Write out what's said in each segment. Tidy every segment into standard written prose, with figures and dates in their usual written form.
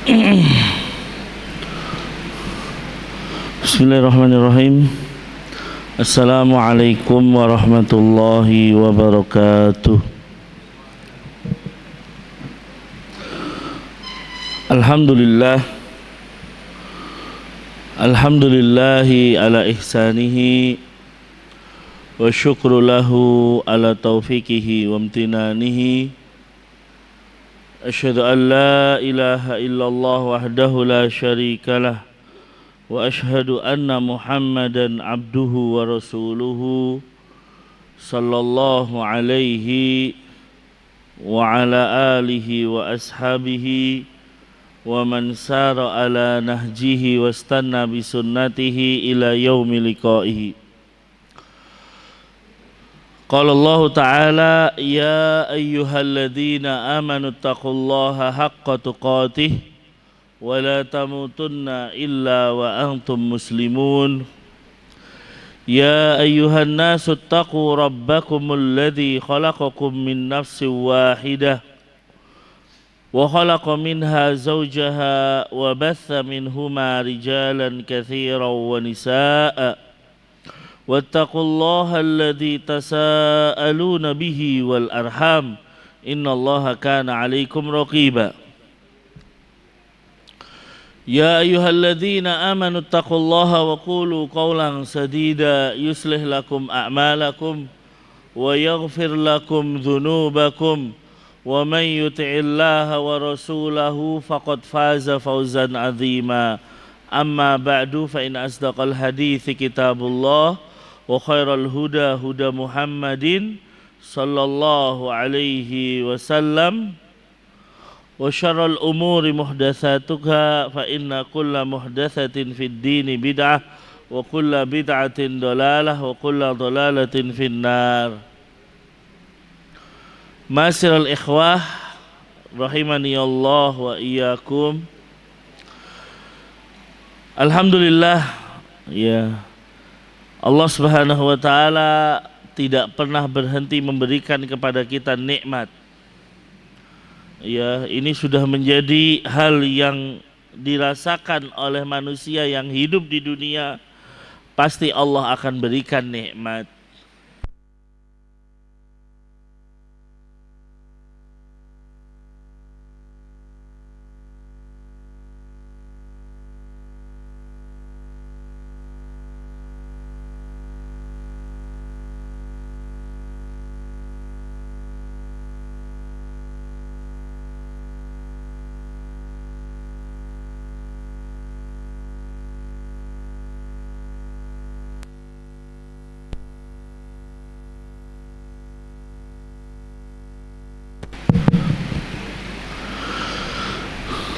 Bismillahirrahmanirrahim. Assalamualaikum warahmatullahi wabarakatuh. Alhamdulillahi ala ihsanihi wa syukru lahu ala taufiqihi wa amtinanihi. Asyhadu an la ilaha illallah wahdahu la syarikalah wa asyhadu anna Muhammadan abduhu wa rasuluhu sallallahu alaihi wa ala alihi wa ashabihi wa man sara ala nahjihi wastanna bi sunnatihi ila yaumi liqaihi. Qala Allah Ta'ala, ya ayyuhalladzina amanu taqullaha haqqa tuqatih wa la tamutunna illa wa antum muslimun. Ya ayyuhan nasu taqu rabbakumul ladzi khalaqakum min nafsin wahidah wa khalaqa minha zawjaha wa batha minhuma rijalan katsiran wa nisaa'a. Wattaqullaha alladzi tasaaluna bihi wal arham innallaha kana 'alaikum raqiba. Ya ayyuhalladzina amanu taqullaha wa qulu qawlan sadida yuslih lakum a'malakum wa yaghfir lakum dhunubakum wa man yuti'illaha wa rasulahu faqad faza fawzan 'azima. Amma ba'du fa in asdaqal hadithi kitabullah wa khairal huda huda Muhammadin sallallahu alaihi wasallam wa syarral umuri muhdatsatuha fa inna kulla muhdatsatin fid dini bid'ah wa kulla bid'atin dalalah wa kulla dalalatin finnar. Masiral ikhwah rahimani Allah wa iyyakum. Alhamdulillah, ya, Allah Subhanahu wa Ta'ala tidak pernah berhenti memberikan kepada kita nikmat. Ya, ini sudah menjadi hal yang dirasakan oleh manusia yang hidup di dunia. Pasti Allah akan berikan nikmat.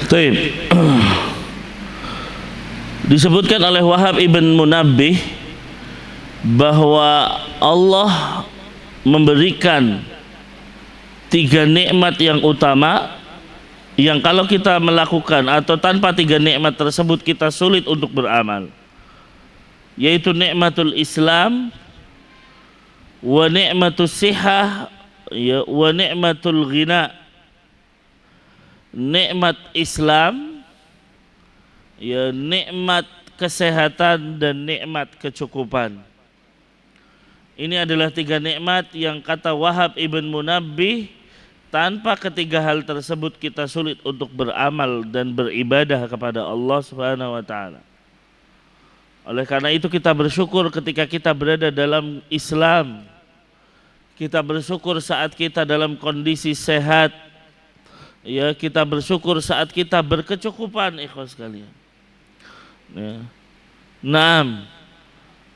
Baik. Disebutkan oleh Wahab ibn Munabbih bahwa Allah memberikan 3 nikmat yang utama yang kalau kita melakukan atau tanpa 3 nikmat tersebut kita sulit untuk beramal, yaitu nikmatul Islam wa nikmatus sihah wa nikmatul ghina. Nikmat Islam, ya, nikmat kesehatan dan nikmat kecukupan. Ini adalah 3 nikmat yang kata Wahab ibn Munabbih, tanpa ketiga hal tersebut kita sulit untuk beramal dan beribadah kepada Allah Subhanahu wa Ta'ala. Oleh karena itu kita bersyukur ketika kita berada dalam Islam. Kita bersyukur saat kita dalam kondisi sehat. Ya, kita bersyukur saat kita berkecukupan, ikhwas sekalian. Ya. Naam.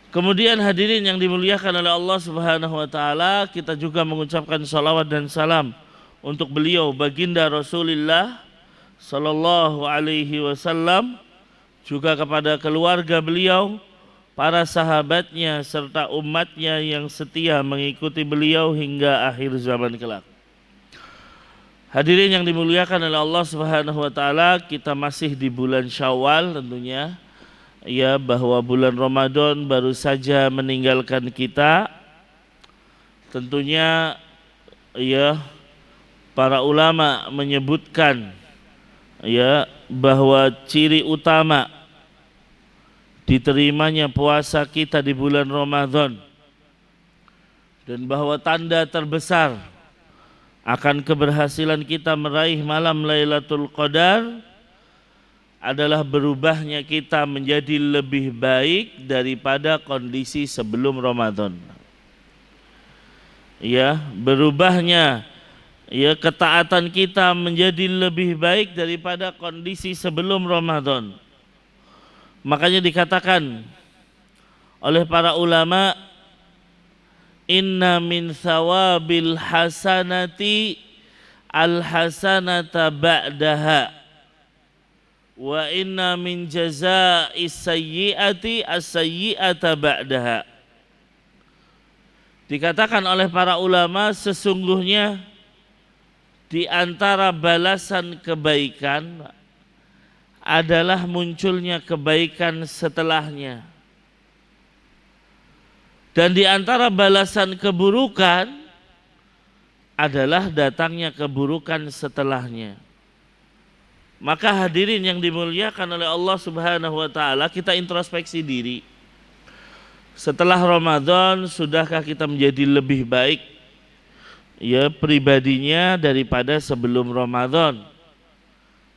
Kemudian hadirin yang dimuliakan oleh Allah Subhanahu wa Ta'ala, kita juga mengucapkan salawat dan salam untuk beliau baginda Rasulullah sallallahu alaihi wasallam, juga kepada keluarga beliau, para sahabatnya serta umatnya yang setia mengikuti beliau hingga akhir zaman kelak. Hadirin yang dimuliakan oleh Allah Subhanahu wa Ta'ala, kita masih di bulan Syawal tentunya. Ya, bahwa bulan Ramadan baru saja meninggalkan kita. Tentunya ya, para ulama menyebutkan ya bahwa ciri utama diterimanya puasa kita di bulan Ramadan dan bahwa tanda terbesar akan keberhasilan kita meraih malam Lailatul Qadar adalah berubahnya kita menjadi lebih baik daripada kondisi sebelum Ramadan. Ya, berubahnya ya ketaatan kita menjadi lebih baik daripada kondisi sebelum Ramadan. Makanya dikatakan oleh para ulama, inna min thawabil hasanati al hasanata ba'daha wa inna min jaza'is sayyi'ati as-sayyi'ata ba'daha. Dikatakan oleh para ulama, sesungguhnya di antara balasan kebaikan adalah munculnya kebaikan setelahnya. Dan di antara balasan keburukan adalah datangnya keburukan setelahnya. Maka hadirin yang dimuliakan oleh Allah Subhanahu wa taala, kita introspeksi diri. Setelah Ramadan, sudahkah kita menjadi lebih baik ya pribadinya daripada sebelum Ramadan?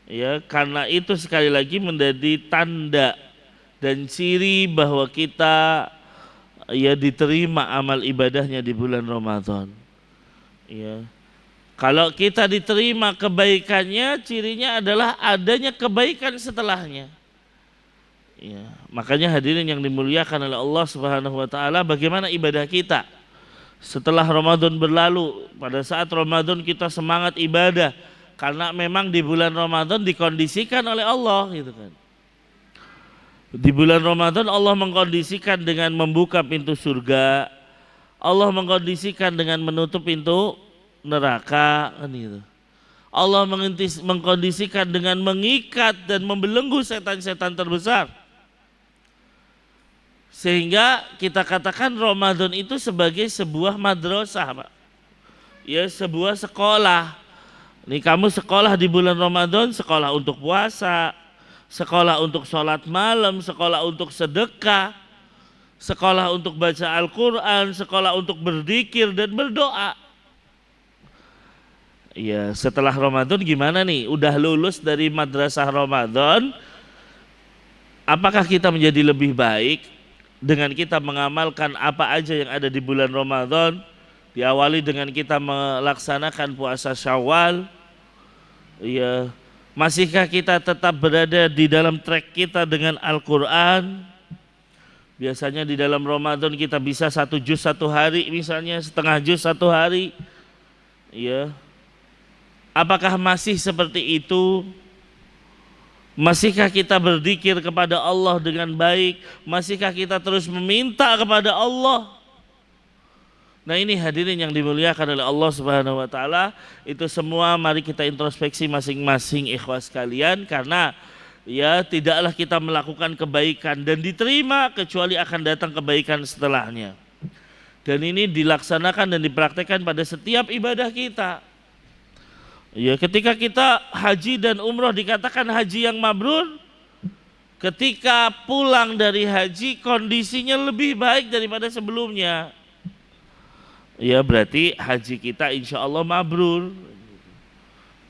Ya, karena itu sekali lagi menjadi tanda dan ciri bahwa kita ya diterima amal ibadahnya di bulan Ramadan. Ya. Kalau kita diterima kebaikannya, cirinya adalah adanya kebaikan setelahnya. Ya, makanya hadirin yang dimuliakan oleh Allah Subhanahu wa taala, bagaimana ibadah kita setelah Ramadan berlalu? Pada saat Ramadan kita semangat ibadah karena memang di bulan Ramadan dikondisikan oleh Allah gitu kan. Di bulan Ramadan Allah mengkondisikan dengan membuka pintu surga, Allah mengkondisikan dengan menutup pintu neraka kan gitu. Allah mengkondisikan dengan mengikat dan membelenggu setan-setan terbesar. Sehingga kita katakan Ramadan itu sebagai sebuah madrasah, Pak. Ya, sebuah sekolah. Nih kamu sekolah di bulan Ramadan, sekolah untuk puasa, sekolah untuk sholat malam, sekolah untuk sedekah, sekolah untuk baca Al-Quran, sekolah untuk berzikir dan berdoa. Ya, setelah Ramadan gimana nih? Udah lulus dari madrasah Ramadan, apakah kita menjadi lebih baik dengan kita mengamalkan apa aja yang ada di bulan Ramadan? Diawali dengan kita melaksanakan puasa Syawal. Ya, masihkah kita tetap berada di dalam track kita dengan Al-Quran? Biasanya di dalam Ramadan kita bisa 1 juz 1 hari, misalnya setengah juz 1 hari. Ya, apakah masih seperti itu? Masihkah kita berzikir kepada Allah dengan baik? Masihkah kita terus meminta kepada Allah? Nah, ini hadirin yang dimuliakan oleh Allah Subhanahu wa taala, itu semua mari kita introspeksi masing-masing ikhwas sekalian, karena ya tidaklah kita melakukan kebaikan dan diterima kecuali akan datang kebaikan setelahnya. Dan ini dilaksanakan dan dipraktekkan pada setiap ibadah kita. Ya, ketika kita haji dan umroh dikatakan haji yang mabrur, ketika pulang dari haji kondisinya lebih baik daripada sebelumnya. Ya, berarti haji kita insya Allah mabrur.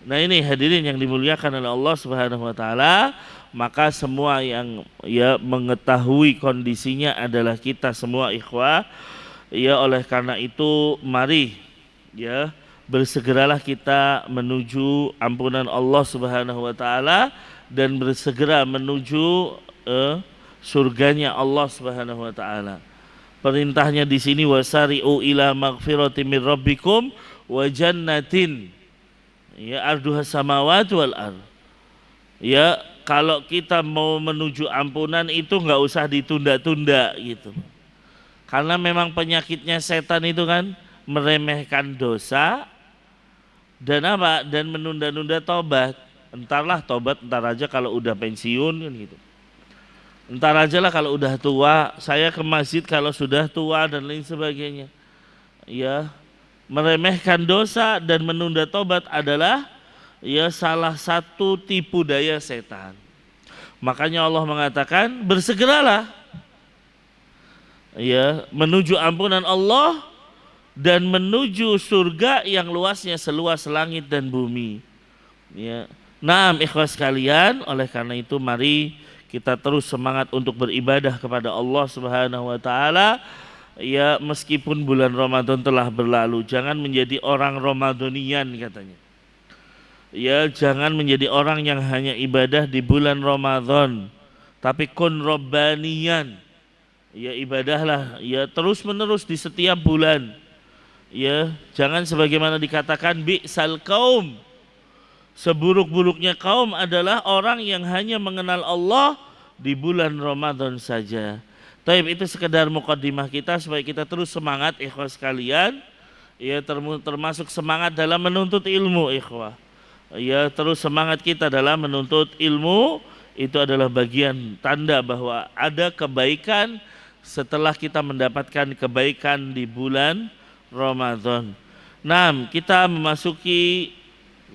Nah, ini hadirin yang dimuliakan oleh Allah Subhanahu wa taala, maka semua yang ya mengetahui kondisinya adalah kita semua ikhwah. Ya, oleh karena itu mari ya bersegeralah kita menuju ampunan Allah Subhanahu wa taala dan bersegera menuju surganya Allah Subhanahu wa taala. Perintahnya di sini wasari'u ila maghfiratin min rabbikum wa jannatin ya arduha samawati wal ard. Ya, kalau kita mau menuju ampunan itu enggak usah ditunda-tunda gitu. Karena memang penyakitnya setan itu kan meremehkan dosa dan apa? Dan menunda-nunda tobat. Entarlah tobat entar aja kalau udah pensiun kan gitu. Entar aja lah kalau udah tua, saya ke masjid kalau sudah tua dan lain sebagainya. Ya, meremehkan dosa dan menunda tobat adalah ya salah satu tipu daya setan. Makanya Allah mengatakan bersegeralah ya menuju ampunan Allah dan menuju surga yang luasnya seluas langit dan bumi. Ya. Naam ikhwas sekalian, oleh karena itu mari kita terus semangat untuk beribadah kepada Allah Subhanahu wa taala. Ya meskipun bulan Ramadan telah berlalu, jangan menjadi orang Ramadanian katanya. Ya jangan menjadi orang yang hanya ibadah di bulan Ramadan, tapi kun robbanian. Ya ibadahlah ya terus menerus di setiap bulan. Ya jangan sebagaimana dikatakan bi'sal qaum. Seburuk-buruknya kaum adalah orang yang hanya mengenal Allah di bulan Ramadan saja. Taib itu sekedar mukaddimah kita supaya kita terus semangat ikhwah sekalian. Ya termasuk semangat dalam menuntut ilmu ikhwah. Ya terus semangat kita dalam menuntut ilmu itu adalah bagian tanda bahwa ada kebaikan setelah kita mendapatkan kebaikan di bulan Ramadan. Nah, kita memasuki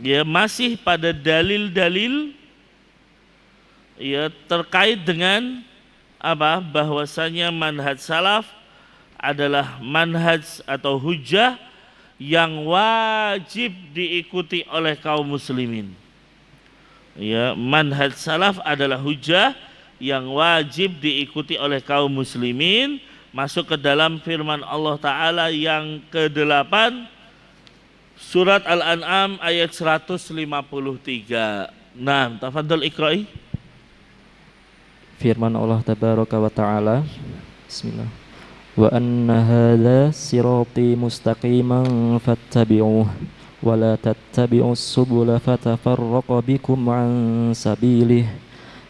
ya masih pada dalil-dalil ya terkait dengan apa bahwasanya manhaj salaf adalah manhaj atau hujjah yang wajib diikuti oleh kaum muslimin. Ya, manhaj salaf adalah hujjah yang wajib diikuti oleh kaum muslimin, masuk ke dalam firman Allah Ta'ala yang ke-8 surat Al-An'am ayat 153. Nah, tafadhol iqra'i. Firman Allah Tabaraka wa Ta'ala, Bismillah. Wa anna hadza sirati mustaqiman fattabi'uh wa la tattabi'us subula fatafarraqa bikum an sabilih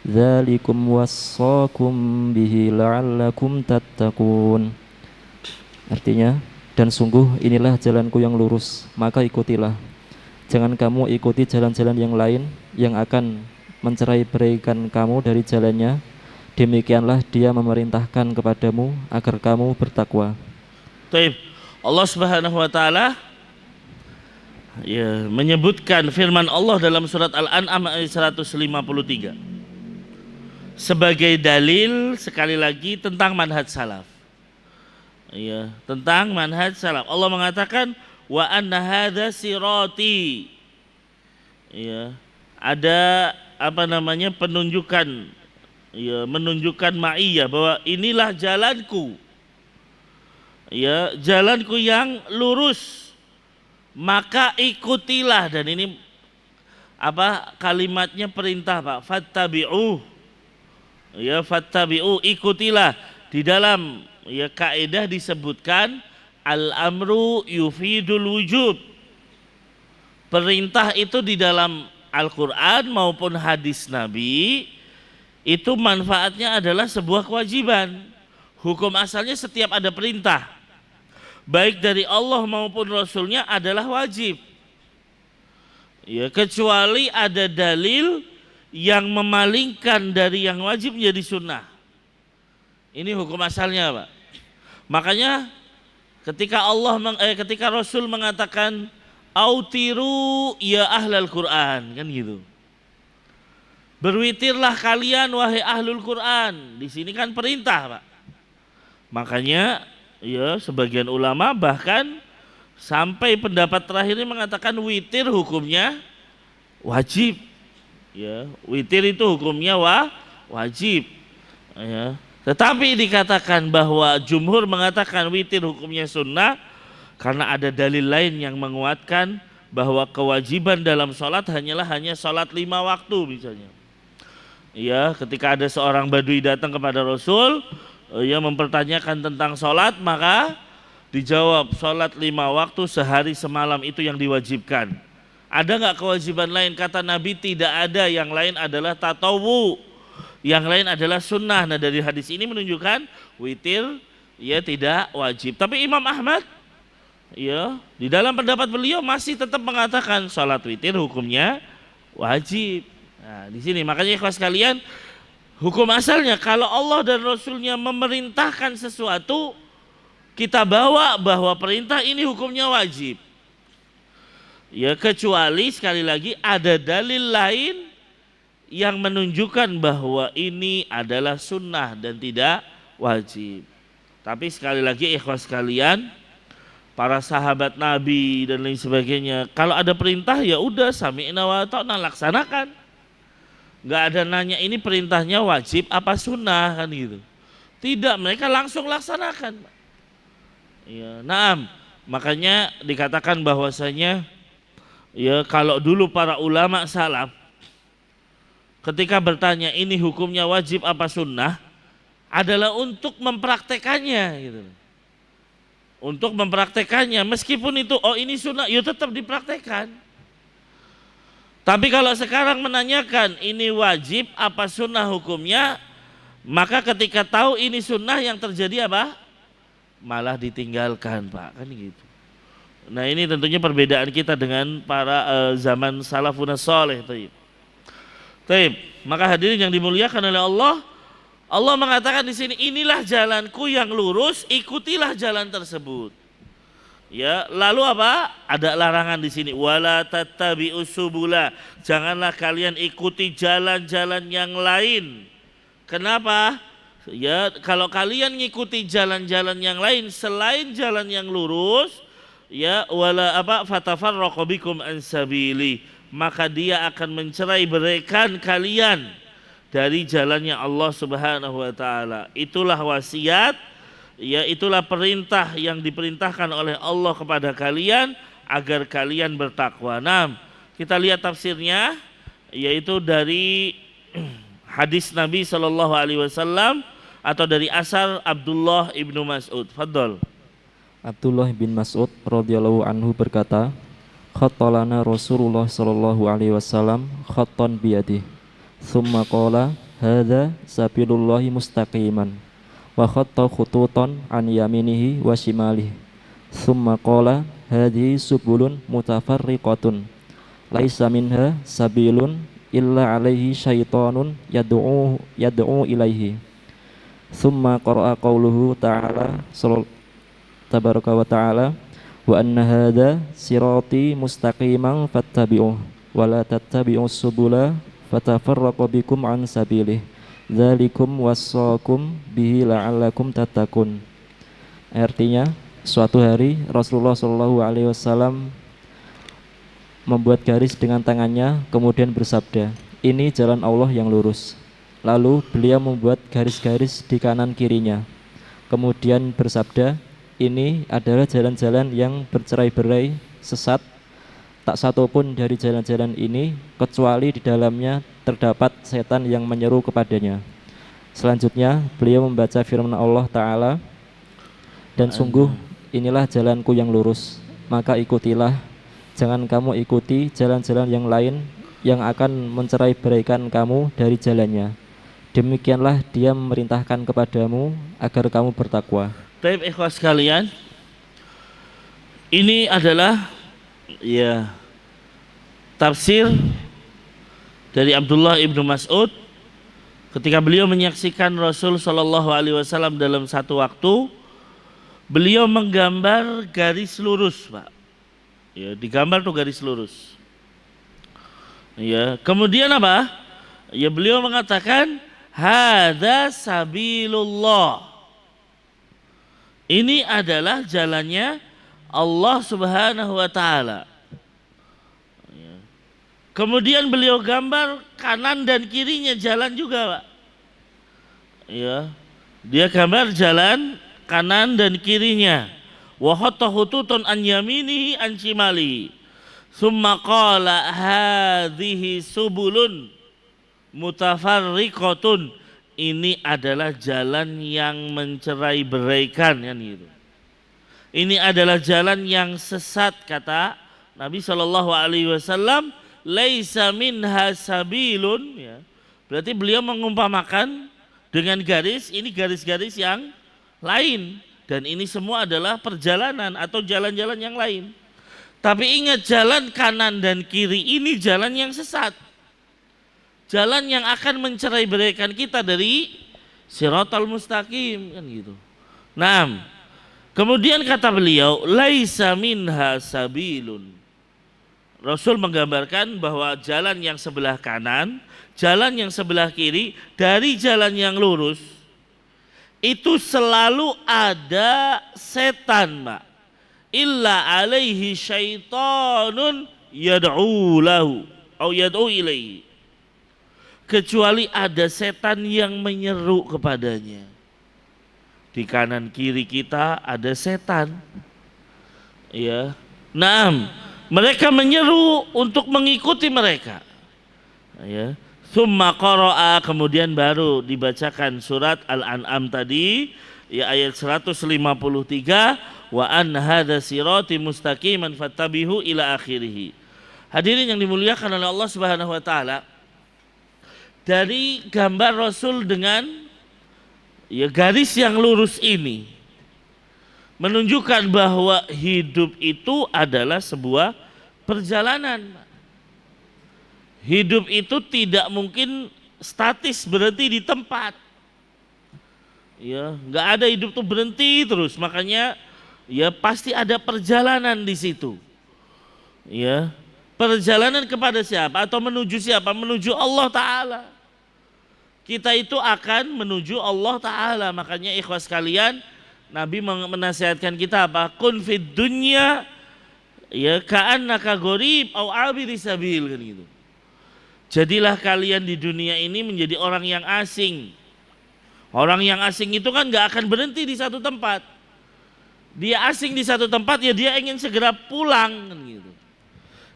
dzalikum wassaakum bihi la'allakum tattaqun. Artinya, dan sungguh inilah jalanku yang lurus, maka ikutilah. Jangan kamu ikuti jalan-jalan yang lain yang akan mencerai-beraikan kamu dari jalannya. Demikianlah dia memerintahkan kepadamu agar kamu bertakwa. Baik, Allah Subhanahu wa taala ya menyebutkan firman Allah dalam surat Al-An'am ayat 153 sebagai dalil sekali lagi tentang manhaj salaf. Ya, tentang manhaj salaf. Allah mengatakan wa anna hadza sirati. Ya, ada apa namanya penunjukan ya menunjukkan ma'iyah bahwa inilah jalanku. Ya, jalanku yang lurus. Maka ikutilah, dan ini apa kalimatnya perintah Pak, fattabi'u. Ya, fattabi'u, ikutilah. Di dalam ya kaidah disebutkan al-amru yufidul wujub. Perintah itu di dalam Al-Qur'an maupun hadis Nabi itu manfaatnya adalah sebuah kewajiban. Hukum asalnya setiap ada perintah baik dari Allah maupun Rasulnya adalah wajib. Ya, kecuali ada dalil yang memalingkan dari yang wajib menjadi sunnah. Ini hukum asalnya, Pak. Makanya ketika Rasul mengatakan autiru ya ahlal Quran, kan gitu. Berwitirlah kalian wahai ahlul Quran. Di sini kan perintah, Pak. Makanya ya sebagian ulama bahkan sampai pendapat terakhirnya mengatakan witir hukumnya wajib. Ya, witir itu hukumnya wajib. Ya. Tetapi dikatakan bahwa jumhur mengatakan witir hukumnya sunnah karena ada dalil lain yang menguatkan bahwa kewajiban dalam sholat hanya sholat 5 waktu misalnya. Ya, ketika ada seorang badui datang kepada Rasul, ia mempertanyakan tentang sholat, maka dijawab sholat 5 waktu sehari semalam itu yang diwajibkan. Ada nggak kewajiban lain? Kata Nabi tidak ada, yang lain adalah tatawu, yang lain adalah sunnah. Nah dari hadis ini menunjukkan witir ya tidak wajib. Tapi Imam Ahmad ya di dalam pendapat beliau masih tetap mengatakan sholat witir hukumnya wajib. Nah, di sini makanya ikhwas sekalian, hukum asalnya kalau Allah dan Rasulnya memerintahkan sesuatu, kita bawa bahwa perintah ini hukumnya wajib. Ya, kecuali sekali lagi ada dalil lain yang menunjukkan bahwa ini adalah sunnah dan tidak wajib. Tapi sekali lagi ikhwas sekalian, para sahabat Nabi dan lain sebagainya, kalau ada perintah ya udah sami'na wa ta'na, laksanakan. Nggak ada nanya ini perintahnya wajib apa sunnah kan gitu. Tidak, mereka langsung laksanakan. Ya, naam. Makanya dikatakan bahwasanya ya kalau dulu para ulama salaf ketika bertanya ini hukumnya wajib apa sunnah adalah untuk mempraktekannya gitu. Untuk mempraktekannya, meskipun itu oh ini sunnah, ya tetap dipraktekkan. Tapi kalau sekarang menanyakan ini wajib apa sunnah hukumnya, maka ketika tahu ini sunnah yang terjadi apa? Malah ditinggalkan, Pak, kan gitu. Nah ini tentunya perbedaan kita dengan para zaman salafun saleh. Taib. Maka hadirin yang dimuliakan oleh Allah, Allah mengatakan di sini inilah jalanku yang lurus, ikutilah jalan tersebut. Ya, lalu apa? Ada larangan di sini. Wala tattabi'us subula. Janganlah kalian ikuti jalan-jalan yang lain. Kenapa? Ya, kalau kalian ngikuti jalan-jalan yang lain selain jalan yang lurus, ya wala apa fatafarraqu bikum an sabili, maka dia akan mencerai-beraikan kalian dari jalannya Allah Subhanahu wa taala. Itulah wasiat, ya itulah perintah yang diperintahkan oleh Allah kepada kalian agar kalian bertakwa. Nah, kita lihat tafsirnya yaitu dari hadis Nabi Shallallahu alaihi wasallam atau dari asar Abdullah ibnu Mas'ud. Fadol. Abdullah bin Mas'ud radhiyallahu anhu berkata, khattalana Rasulullah sallallahu alaihi wasallam khattan biyadihi. Tsumma qala hadza sabilullahi mustaqiman. Wa khatta khututan an yaminihi wa shimalihi. Tsumma qala hadhihi subulun mutafarriqatun. Laisa minha sabilun illa alaihi syaitanun yad'u ilaihi. Tsumma qara'a qauluhu ta'ala tabaraka wa ta'ala wa anna hadza sirati mustaqiman fattabi'uh wa la tattabi'us subula fatafarraqu bikum an sabilih dzalikum wassaqum bihi la'allakum tattaqun. Artinya, suatu hari Rasulullah Shallallahu alaihi wasallam membuat garis dengan tangannya kemudian bersabda, ini jalan Allah yang lurus. Lalu beliau membuat garis-garis di kanan kirinya. Kemudian bersabda, ini adalah jalan-jalan yang bercerai-berai, sesat. Tak satu pun dari jalan-jalan ini kecuali di dalamnya terdapat setan yang menyeru kepadanya. Selanjutnya beliau membaca firman Allah Ta'ala, dan sungguh inilah jalanku yang lurus, maka ikutilah. Jangan kamu ikuti jalan-jalan yang lain yang akan mencerai-beraikan kamu dari jalannya. Demikianlah dia memerintahkan kepadamu agar kamu bertakwa. Baik ikhwas sekalian, ini adalah ya tafsir dari Abdullah ibnu Mas'ud ketika beliau menyaksikan Rasul Shallallahu alaihi wasallam dalam satu waktu, beliau menggambar garis lurus, Pak. Ya, digambar tuh garis lurus. Ya, kemudian apa? Ya beliau mengatakan hadza sabilullah. Ini adalah jalannya Allah Subhanahu wa taala. Ya. Kemudian beliau gambar kanan dan kirinya jalan juga, Pak. Ya. Dia gambar jalan kanan dan kirinya. Wa hatta hututun an yaminihi an shimalihi. Tsumma qala hadhihi subulun mutafarriqatun. Ini adalah jalan yang mencerai-beraikan kan gitu. Ini adalah jalan yang sesat, kata Nabi Shallallahu alaihi wasallam, laisa minha sabilun, ya. Berarti beliau mengumpamakan dengan garis, ini garis-garis yang lain, dan ini semua adalah perjalanan atau jalan-jalan yang lain. Tapi ingat, jalan kanan dan kiri ini jalan yang sesat. Jalan yang akan mencerai-beraikan kita dari Shiratal Mustaqim kan gitu. Nah, kemudian kata beliau, laisa minha sabilun. Rasul menggambarkan bahwa jalan yang sebelah kanan, jalan yang sebelah kiri dari jalan yang lurus itu selalu ada setan, Pak. Illa alaihi syaitanun yad'u lahu atau yad'u ilaihi. Kecuali ada setan yang menyeru kepadanya. Di kanan kiri kita ada setan. Ya. Naam, mereka menyeru untuk mengikuti mereka. Ya. Tsumma qara'a, kemudian baru dibacakan surat Al-An'am tadi, ya ayat 153, wa an hadza sirati mustaqiman fattabihu ila akhirih. Hadirin yang dimuliakan oleh Allah Subhanahu wa taala, dari gambar Rasul dengan ya garis yang lurus ini menunjukkan bahwa hidup itu adalah sebuah perjalanan. Hidup itu tidak mungkin statis, berhenti di tempat. Ya, nggak ada hidup tuh berhenti terus. Makanya ya pasti ada perjalanan di situ. Ya, perjalanan kepada siapa atau menuju siapa? Menuju Allah Ta'ala. Kita itu akan menuju Allah Ta'ala. Makanya ikhwas sekalian, Nabi menasihatkan kita apa? Kun fid dunya ya ka'annaka gharib au abiri sabil, kan gitu. Jadilah kalian di dunia ini menjadi orang yang asing. Orang yang asing itu kan gak akan berhenti di satu tempat. Dia asing di satu tempat, ya dia ingin segera pulang, kan gitu.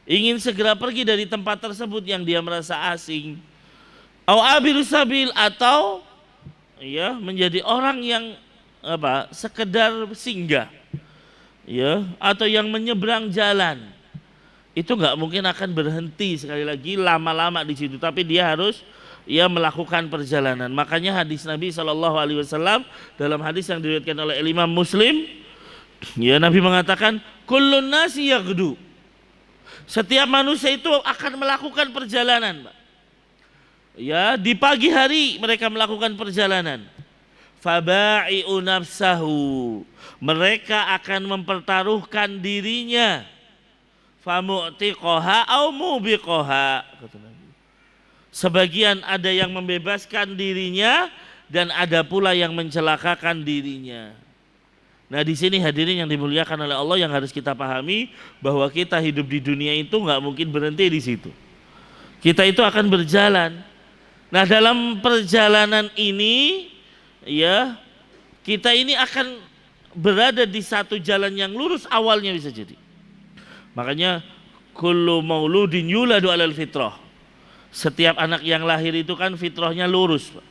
Ingin segera pergi dari tempat tersebut yang dia merasa asing. Au abiru sabil, atau ya menjadi orang yang apa? Sekedar singgah. Ya, atau yang menyeberang jalan. Itu nggak mungkin akan berhenti sekali lagi lama-lama di situ, tapi dia harus melakukan perjalanan. Makanya hadis Nabi SAW dalam hadis yang diriwayatkan oleh Imam Muslim, ya Nabi mengatakan kullun nasi yaghdu. Setiap manusia itu akan melakukan perjalanan, Pak. Ya, di pagi hari mereka melakukan perjalanan. Faba'i'u nafsahu. Mereka akan mempertaruhkan dirinya. Famu'tiqoha au mubiqoha, kata Nabi. Sebagian ada yang membebaskan dirinya dan ada pula yang mencelakakan dirinya. Nah, di sini hadirin yang dimuliakan oleh Allah, yang harus kita pahami bahwa kita hidup di dunia itu nggak mungkin berhenti di situ. Kita itu akan berjalan. Nah, dalam perjalanan ini ya kita ini akan berada di satu jalan yang lurus awalnya bisa jadi. Makanya kullu mauludin yuladu alal fitrah. Setiap anak yang lahir itu kan fitrahnya lurus, Pak.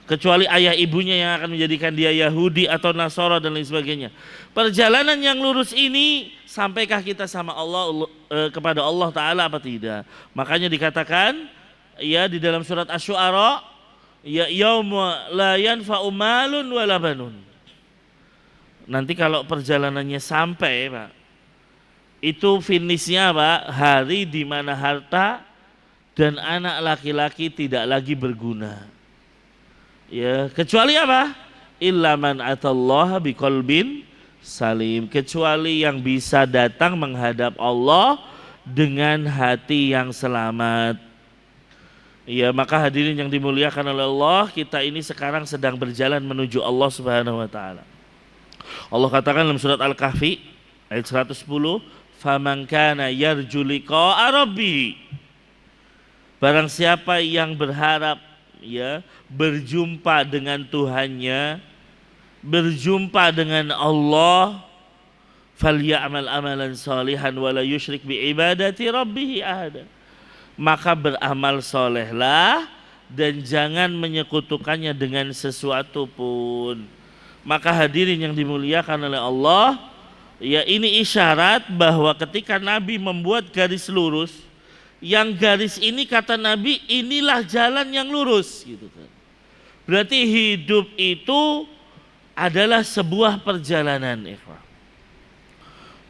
Kecuali ayah ibunya yang akan menjadikan dia Yahudi atau Nasara dan lain sebagainya. Perjalanan yang lurus ini, sampaikah kita sama Allah kepada Allah Ta'ala apa tidak? Makanya dikatakan ya di dalam surat Asy-Syu'ara, ya yauma la yanfa'u malun wala banun. Nanti kalau perjalanannya sampai, Pak, itu finishnya, Pak, hari di mana harta dan anak laki-laki tidak lagi berguna. Ya, kecuali apa? Illa man atallaha biqalbin salim. Kecuali yang bisa datang menghadap Allah dengan hati yang selamat. Ya, maka hadirin yang dimuliakan oleh Allah, kita ini sekarang sedang berjalan menuju Allah Subhanahu wa taala. Allah katakan dalam surat Al-Kahfi ayat 110, faman kana yarju liqa'a rabbih. Barang siapa yang berharap ya berjumpa dengan Tuhannya, berjumpa dengan Allah, falyamal amalan salihan wala yusyrik bi ibadati rabbih ahada. Maka beramal solehlah dan jangan menyekutukannya dengan sesuatu pun. Maka hadirin yang dimuliakan oleh Allah, ya ini isyarat bahwa ketika Nabi membuat garis lurus, yang garis ini kata Nabi inilah jalan yang lurus gitu kan. Berarti hidup itu adalah sebuah perjalanan, ikhwah.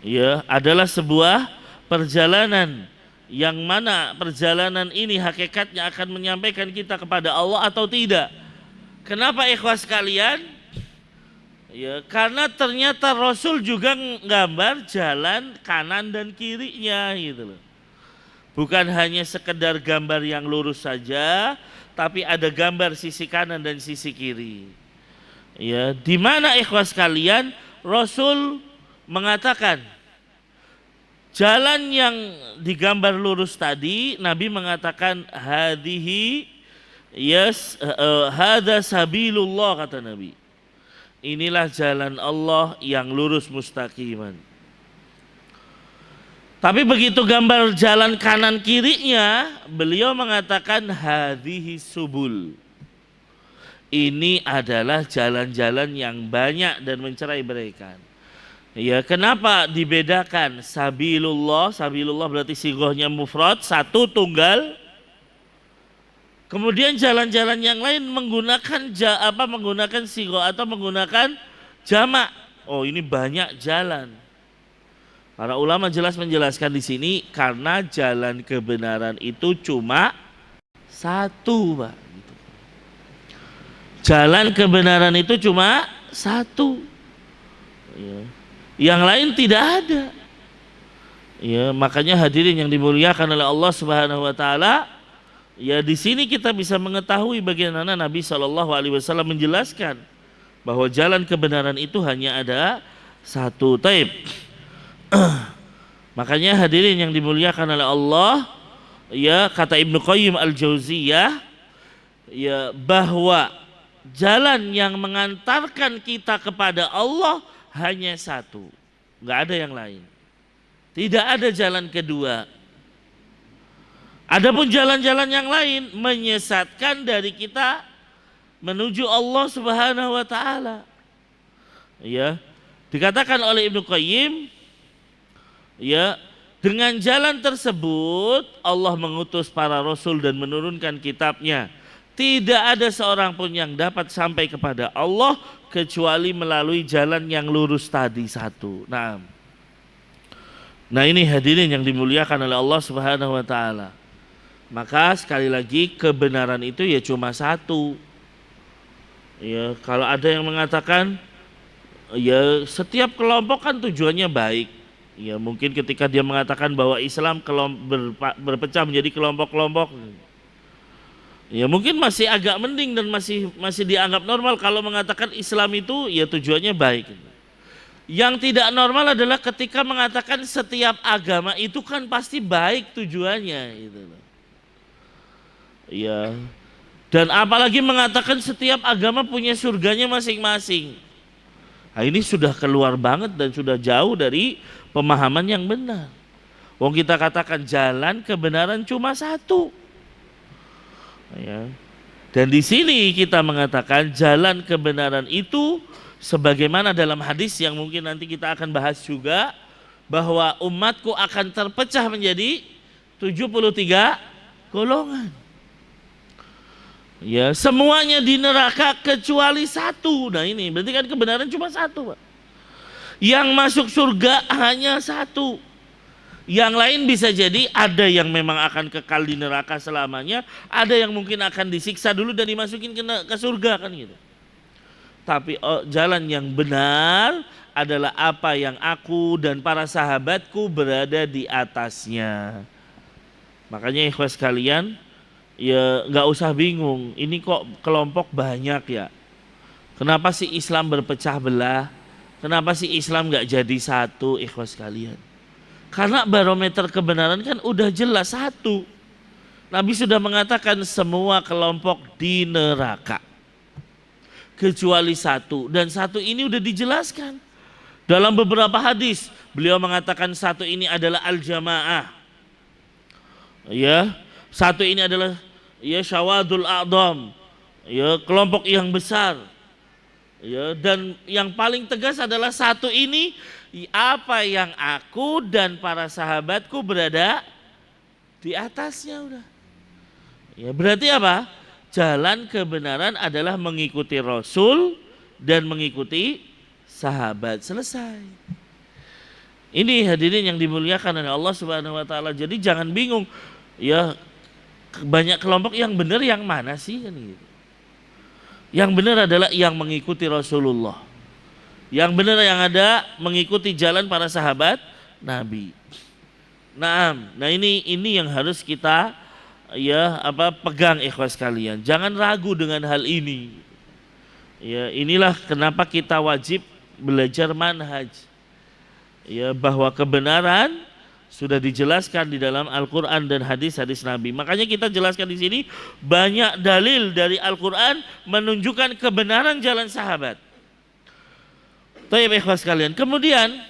Ya, adalah sebuah perjalanan yang mana perjalanan ini hakikatnya akan menyampaikan kita kepada Allah atau tidak. Kenapa ikhwah sekalian? Ya, karena ternyata Rasul juga nggambar jalan kanan dan kirinya gitu loh. Bukan hanya sekedar gambar yang lurus saja, tapi ada gambar sisi kanan dan sisi kiri. Ya, di mana ikhwas kalian, Rasul mengatakan jalan yang digambar lurus tadi, Nabi mengatakan hadhihi hadza sabilullah, kata Nabi. Inilah jalan Allah yang lurus mustaqiman. Tapi begitu gambar jalan kanan kirinya, beliau mengatakan hadhihi subul. Ini adalah jalan-jalan yang banyak dan mencerai-beraikan. Ya, kenapa dibedakan sabilullah? Sabilullah berarti sigohnya mufrad, satu tunggal. Kemudian jalan-jalan yang lain menggunakan sigoh atau menggunakan jamak. Oh, ini banyak jalan. Para ulama jelas menjelaskan di sini karena jalan kebenaran itu cuma satu, Pak. Jalan kebenaran itu cuma satu. Ya. Yang lain tidak ada. Ya, makanya hadirin yang dimuliakan oleh Allah Subhanahu wa taala, ya di sini kita bisa mengetahui bagaimana Nabi SAW menjelaskan bahwa jalan kebenaran itu hanya ada satu. Taib. Makanya hadirin yang dimuliakan oleh Allah, ya kata Ibnu Qayyim Al-Jauziyah, ya bahwa jalan yang mengantarkan kita kepada Allah hanya satu, nggak ada yang lain, tidak ada jalan kedua. Adapun jalan-jalan yang lain menyesatkan dari kita menuju Allah Subhanahu wa taala. Ya, dikatakan oleh Ibnu Qayyim, ya, dengan jalan tersebut Allah mengutus para rasul dan menurunkan kitabnya. Tidak ada seorang pun yang dapat sampai kepada Allah kecuali melalui jalan yang lurus tadi satu. Nah ini hadirin yang dimuliakan oleh Allah Subhanahu wa taala. Maka sekali lagi kebenaran itu ya cuma satu. Ya, kalau ada yang mengatakan ya setiap kelompok kan tujuannya baik. Ya, mungkin ketika dia mengatakan bahwa Islam berpecah menjadi kelompok-kelompok, ya mungkin masih agak mending dan masih dianggap normal kalau mengatakan Islam itu ya tujuannya baik. Yang tidak normal adalah ketika mengatakan setiap agama itu kan pasti baik tujuannya, gitu. Ya, dan apalagi mengatakan setiap agama punya surganya masing-masing. Nah, ini sudah keluar banget dan sudah jauh dari pemahaman yang benar. Wong kita katakan jalan kebenaran cuma satu. Ya. Dan di sini kita mengatakan jalan kebenaran itu sebagaimana dalam hadis yang mungkin nanti kita akan bahas juga, bahwa umatku akan terpecah menjadi 73 golongan. Ya, semuanya di neraka kecuali satu. Nah ini berarti kan kebenaran cuma satu, Pak. Yang masuk surga hanya satu. Yang lain bisa jadi ada yang memang akan kekal di neraka selamanya, ada yang mungkin akan disiksa dulu dan dimasukin ke surga kan gitu. Tapi jalan yang benar adalah apa yang aku dan para sahabatku berada di atasnya. Makanya ikhwas kalian, ya nggak usah bingung, ini kok kelompok banyak ya. Kenapa sih Islam berpecah belah? Kenapa sih Islam nggak jadi satu, ikhwas kalian? Karena barometer kebenaran kan udah jelas satu. Nabi sudah mengatakan semua kelompok di neraka kecuali satu, dan satu ini udah dijelaskan dalam beberapa hadis. Beliau mengatakan satu ini adalah al-jamaah. Ya, satu ini adalah ya syawadul a'dham, ya kelompok yang besar. Ya, dan yang paling tegas adalah satu ini apa yang aku dan para sahabatku berada di atasnya udah. Ya, berarti apa? Jalan kebenaran adalah mengikuti Rasul dan mengikuti sahabat. Selesai. Ini hadirin yang dimuliakan oleh Allah Subhanahu wa taala. Jadi jangan bingung. Ya, banyak kelompok yang benar yang mana sih kan gitu. Yang benar adalah yang mengikuti Rasulullah. Yang benar yang ada mengikuti jalan para sahabat Nabi. Nah ini yang harus kita pegang ikhwas kalian. Jangan ragu dengan hal ini. Ya, inilah kenapa kita wajib belajar manhaj. Ya, bahwa kebenaran sudah dijelaskan di dalam Al-Qur'an dan hadis-hadis Nabi. Makanya kita jelaskan di sini banyak dalil dari Al-Qur'an menunjukkan kebenaran jalan sahabat. Baik ikhwas kalian. Kemudian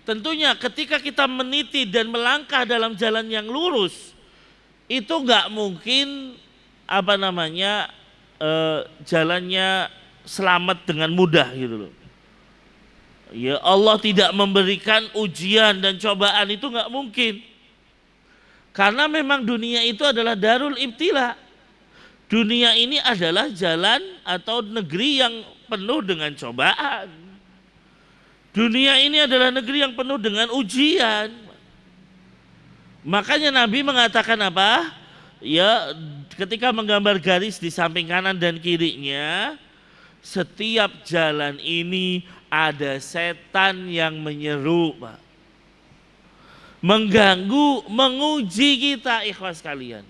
tentunya ketika kita meniti dan melangkah dalam jalan yang lurus, itu nggak mungkin jalannya selamat dengan mudah gitu loh. Ya, Allah tidak memberikan ujian dan cobaan, itu nggak mungkin. Karena memang dunia itu adalah darul ibtila. Dunia ini adalah jalan atau negeri yang penuh dengan cobaan. Dunia ini adalah negeri yang penuh dengan ujian. Makanya Nabi mengatakan apa? Ya, ketika menggambar garis di samping kanan dan kirinya, setiap jalan ini ada setan yang menyeru, Pak. Mengganggu, menguji kita, ikhwas kalian.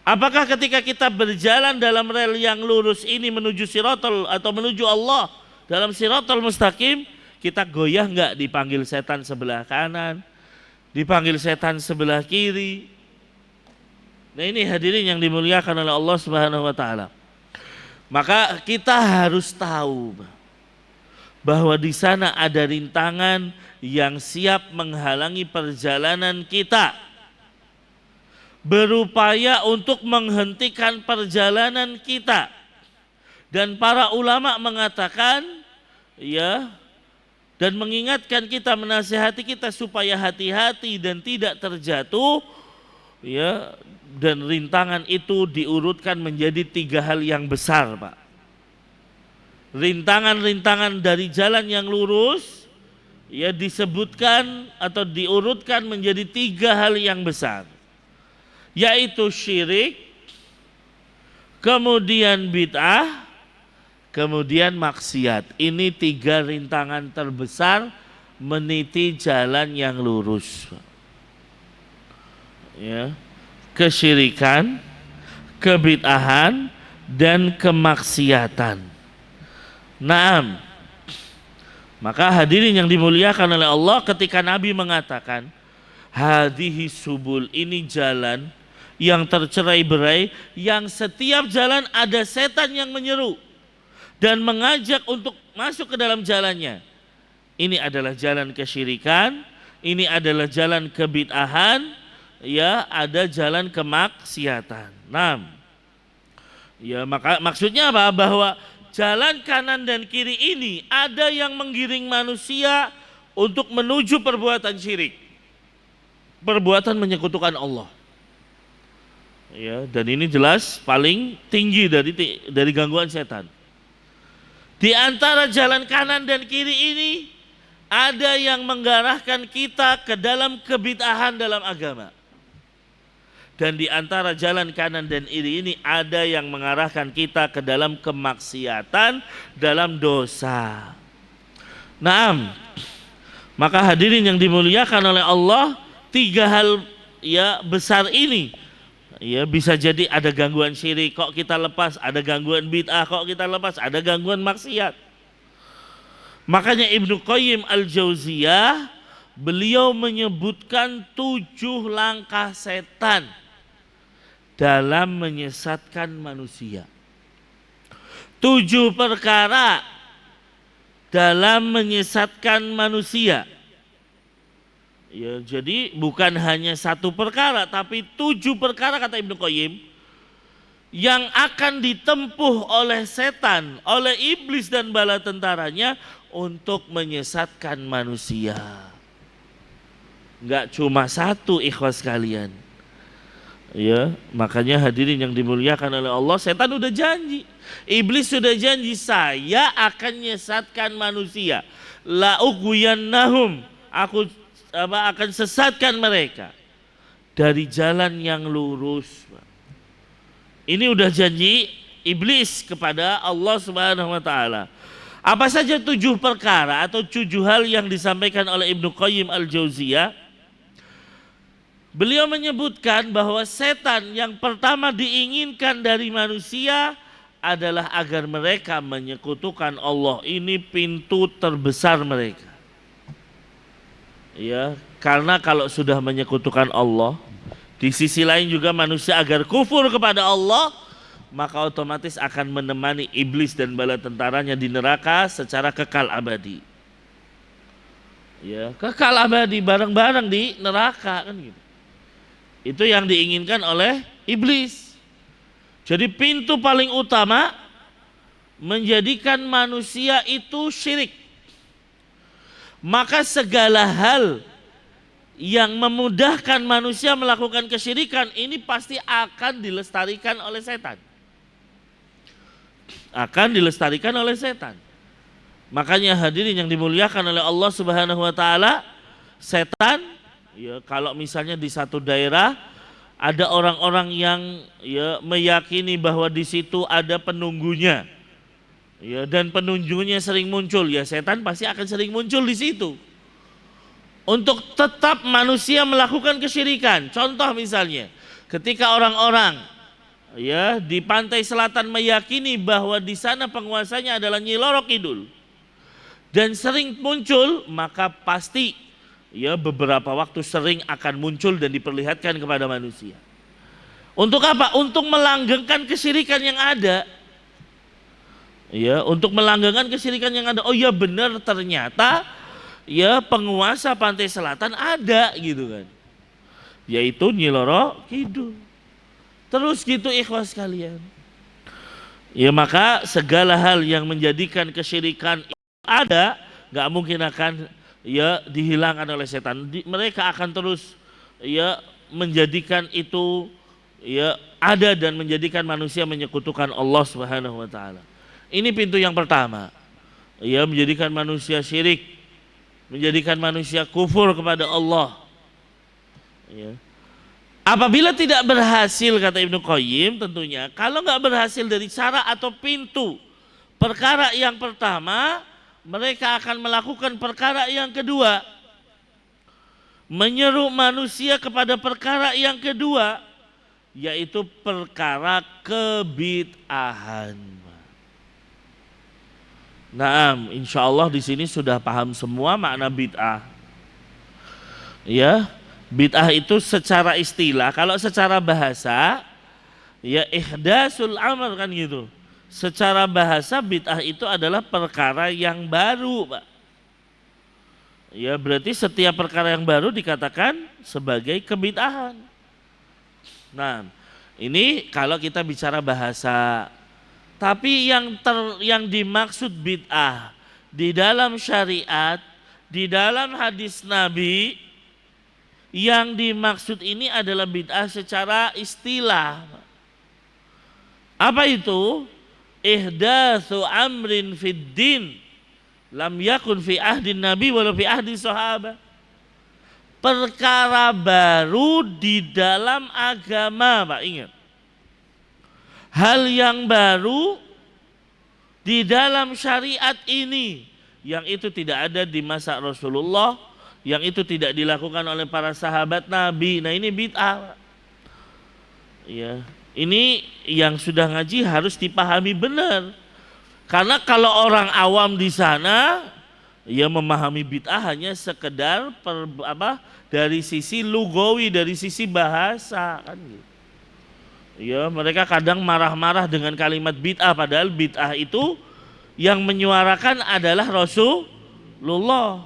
Apakah ketika kita berjalan dalam rel yang lurus ini menuju siratal atau menuju Allah dalam siratal mustaqim, kita goyah enggak dipanggil setan sebelah kanan, dipanggil setan sebelah kiri? Nah ini hadirin yang dimuliakan oleh Allah Subhanahu wa taala. Maka kita harus tahu bahwa di sana ada rintangan yang siap menghalangi perjalanan kita, berupaya untuk menghentikan perjalanan kita. Dan para ulama mengatakan, ya, dan mengingatkan kita, menasihati kita supaya hati-hati dan tidak terjatuh, ya. Dan rintangan itu diurutkan menjadi 3 hal yang besar, Pak. Rintangan-rintangan dari jalan yang lurus, ya, disebutkan atau diurutkan menjadi 3 hal yang besar, yaitu syirik, kemudian bid'ah, kemudian maksiat. Ini 3 rintangan terbesar meniti jalan yang lurus. Ya, kesyirikan, kebid'ahan, dan kemaksiatan. Naam. Maka hadirin yang dimuliakan oleh Allah, ketika Nabi mengatakan hadhihi subul, ini jalan yang tercerai-berai, yang setiap jalan ada setan yang menyeru dan mengajak untuk masuk ke dalam jalannya. Ini adalah jalan kesyirikan, ini adalah jalan kebid'ahan, ya, ada jalan kemaksiatan. Nah, ya, maka maksudnya apa? Bahwa jalan kanan dan kiri ini ada yang menggiring manusia untuk menuju perbuatan syirik, perbuatan menyekutukan Allah. Ya, dan ini jelas paling tinggi dari gangguan setan. Di antara jalan kanan dan kiri ini ada yang mengarahkan kita ke dalam kebid'ahan dalam agama. Dan di antara jalan kanan dan kiri ini ada yang mengarahkan kita ke dalam kemaksiatan, dalam dosa. Naam. Maka hadirin yang dimuliakan oleh Allah, 3 hal ya besar ini, ya, bisa jadi ada gangguan syirik kok kita lepas, ada gangguan bid'ah kok kita lepas, ada gangguan maksiat. Makanya Ibnu Qayyim Al-Jauziyah, beliau menyebutkan 7 langkah setan dalam menyesatkan manusia. 7 perkara dalam menyesatkan manusia. Ya, jadi bukan hanya 1 perkara, tapi 7 perkara kata Ibnu Qayyim yang akan ditempuh oleh setan, oleh iblis dan bala tentaranya untuk menyesatkan manusia. Enggak cuma 1, ikhwas kalian. Ya, makanya hadirin yang dimuliakan oleh Allah, setan udah janji, iblis sudah janji, saya akan menyesatkan manusia. La ughwiyannahum, aku akan sesatkan mereka dari jalan yang lurus. Ini udah janji iblis kepada Allah Subhanahu wa taala. Apa saja 7 perkara atau 7 hal yang disampaikan oleh Ibnu Qayyim Al-Jauziyah? Beliau menyebutkan bahwa setan yang pertama diinginkan dari manusia adalah agar mereka menyekutukan Allah. Ini pintu terbesar mereka. Ya, karena kalau sudah menyekutukan Allah, di sisi lain juga manusia agar kufur kepada Allah, maka otomatis akan menemani iblis dan bala tentaranya di neraka secara kekal abadi. Ya, kekal abadi bareng-bareng di neraka kan gitu. Itu yang diinginkan oleh iblis. Jadi pintu paling utama menjadikan manusia itu syirik. Maka segala hal yang memudahkan manusia melakukan kesyirikan ini pasti akan dilestarikan oleh setan. Akan dilestarikan oleh setan. Makanya hadirin yang dimuliakan oleh Allah Subhanahu wa taala, setan ya kalau misalnya di satu daerah ada orang-orang yang ya meyakini bahwa di situ ada penunggunya. Ya, dan penunjuknya sering muncul, ya setan pasti akan sering muncul di situ. Untuk tetap manusia melakukan kesyirikan. Contoh misalnya, ketika orang-orang ya di pantai selatan meyakini bahwa di sana penguasanya adalah Nyi Roro Kidul dan sering muncul, maka pasti ya beberapa waktu sering akan muncul dan diperlihatkan kepada manusia. Untuk apa? Untuk melanggengkan kesyirikan yang ada. Ya, untuk melanggengkan kesyirikan yang ada. Oh ya benar, ternyata ya penguasa pantai selatan ada gitu kan. Yaitu Nyi Roro Kidul. Terus gitu ikhwas kalian. Ya maka segala hal yang menjadikan kesyirikan ada, nggak mungkin akan ya dihilangkan oleh setan. Mereka akan terus ya menjadikan itu ya ada dan menjadikan manusia menyekutukan Allah Subhanahu wa taala. Ini pintu yang pertama. Ya, menjadikan manusia syirik, menjadikan manusia kufur kepada Allah. Ya. Apabila tidak berhasil, kata Ibnu Qayyim, tentunya kalau nggak berhasil dari cara atau pintu perkara yang pertama, mereka akan melakukan perkara yang kedua, menyeru manusia kepada perkara yang kedua, yaitu perkara kebid'ahan. Naam, insya Allah di sini sudah paham semua makna bid'ah. Ya, bid'ah itu secara istilah, kalau secara bahasa, ya ihdasul amr kan gitu. Secara bahasa bid'ah itu adalah perkara yang baru, Pak. Ya, berarti setiap perkara yang baru dikatakan sebagai kebid'ahan. Nah, ini kalau kita bicara bahasa. Tapi yang dimaksud bid'ah di dalam syariat, di dalam hadis Nabi, yang dimaksud ini adalah bid'ah secara istilah. Apa itu? Ihdatsu amrin fid din lam yakun fi ahdin Nabi walau fi ahdi sahabat. Perkara baru di dalam agama, Pak, ingat. Hal yang baru di dalam syariat ini, yang itu tidak ada di masa Rasulullah, yang itu tidak dilakukan oleh para sahabat Nabi. Nah ini bid'ah. Ya, ini yang sudah ngaji harus dipahami benar. Karena kalau orang awam di sana, ya memahami bid'ah hanya sekedar dari sisi lugawi, dari sisi bahasa kan gitu. Ya, mereka kadang marah-marah dengan kalimat bid'ah, padahal bid'ah itu yang menyuarakan adalah Rasulullah.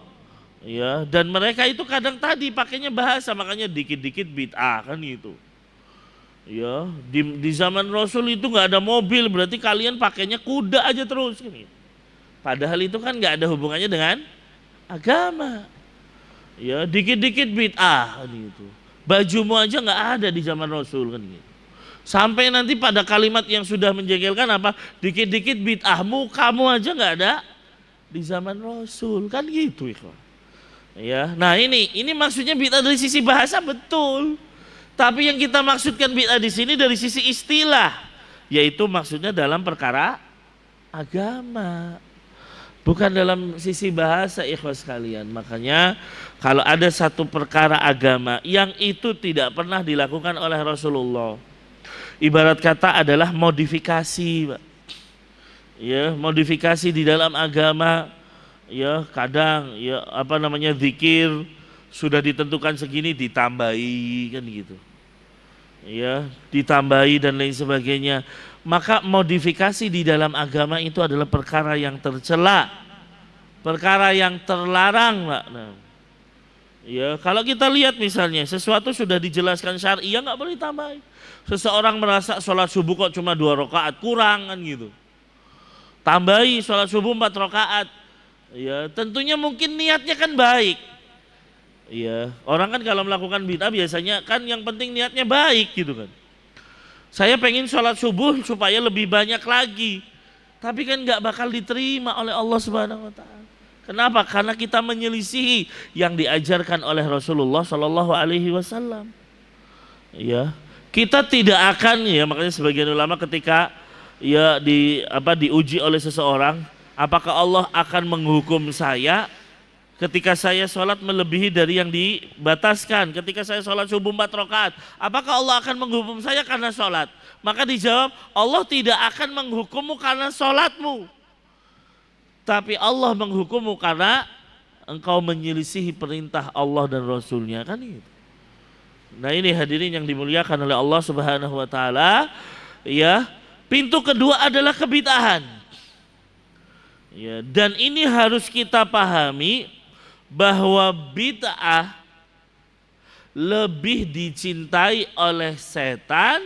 Ya, dan mereka itu kadang tadi pakainya bahasa, makanya dikit-dikit bid'ah kan gitu. Ya, di zaman Rasul itu nggak ada mobil, berarti kalian pakainya kuda aja terus kan gitu. Padahal itu kan nggak ada hubungannya dengan agama. Ya, dikit-dikit bid'ah kan gitu. Bajumu aja nggak ada di zaman Rasul kan gitu. Sampai nanti pada kalimat yang sudah menjengkelkan apa? Dikit-dikit bid'ahmu, kamu aja nggak ada di zaman Rasul kan gitu, ikhwan. Ya, nah ini maksudnya bid'ah dari sisi bahasa betul. Tapi yang kita maksudkan bid'ah di sini dari sisi istilah, yaitu maksudnya dalam perkara agama. Bukan dalam sisi bahasa, ikhwas sekalian. Makanya kalau ada satu perkara agama yang itu tidak pernah dilakukan oleh Rasulullah, ibarat kata adalah modifikasi, Pak. Ya, modifikasi di dalam agama. Ya, kadang ya apa namanya zikir sudah ditentukan segini ditambahi kan gitu. Ya, ditambahi dan lain sebagainya. Maka modifikasi di dalam agama itu adalah perkara yang tercela, perkara yang terlarang, Pak. Nah, ya, kalau kita lihat misalnya sesuatu sudah dijelaskan syar'i, ya nggak boleh tambahin. Seseorang merasa sholat subuh kok cuma 2 rakaat, kurang kan gitu. Tambahi sholat subuh 4 rakaat. Ya, tentunya mungkin niatnya kan baik. Ya, orang kan kalau melakukan bid'ah biasanya kan yang penting niatnya baik gitu kan. Saya pengen sholat subuh supaya lebih banyak lagi. Tapi kan nggak bakal diterima oleh Allah Subhanahu wa Ta'ala. Kenapa? Karena kita menyelisihi yang diajarkan oleh Rasulullah Shallallahu Alaihi Wasallam. Ya, kita tidak akan, ya makanya sebagian ulama ketika ya diuji oleh seseorang, apakah Allah akan menghukum saya ketika saya sholat melebihi dari yang dibataskan, ketika saya sholat subuh 4 rakaat, apakah Allah akan menghukum saya karena sholat? Maka dijawab, Allah tidak akan menghukummu karena sholatmu, tapi Allah menghukummu karena engkau menyelisihi perintah Allah dan Rasulnya, kan itu. Nah ini hadirin yang dimuliakan oleh Allah Subhanahu wa Ta'ala. Ya, pintu kedua adalah kebid'ahan. Ya, dan ini harus kita pahami bahwa bid'ah lebih dicintai oleh setan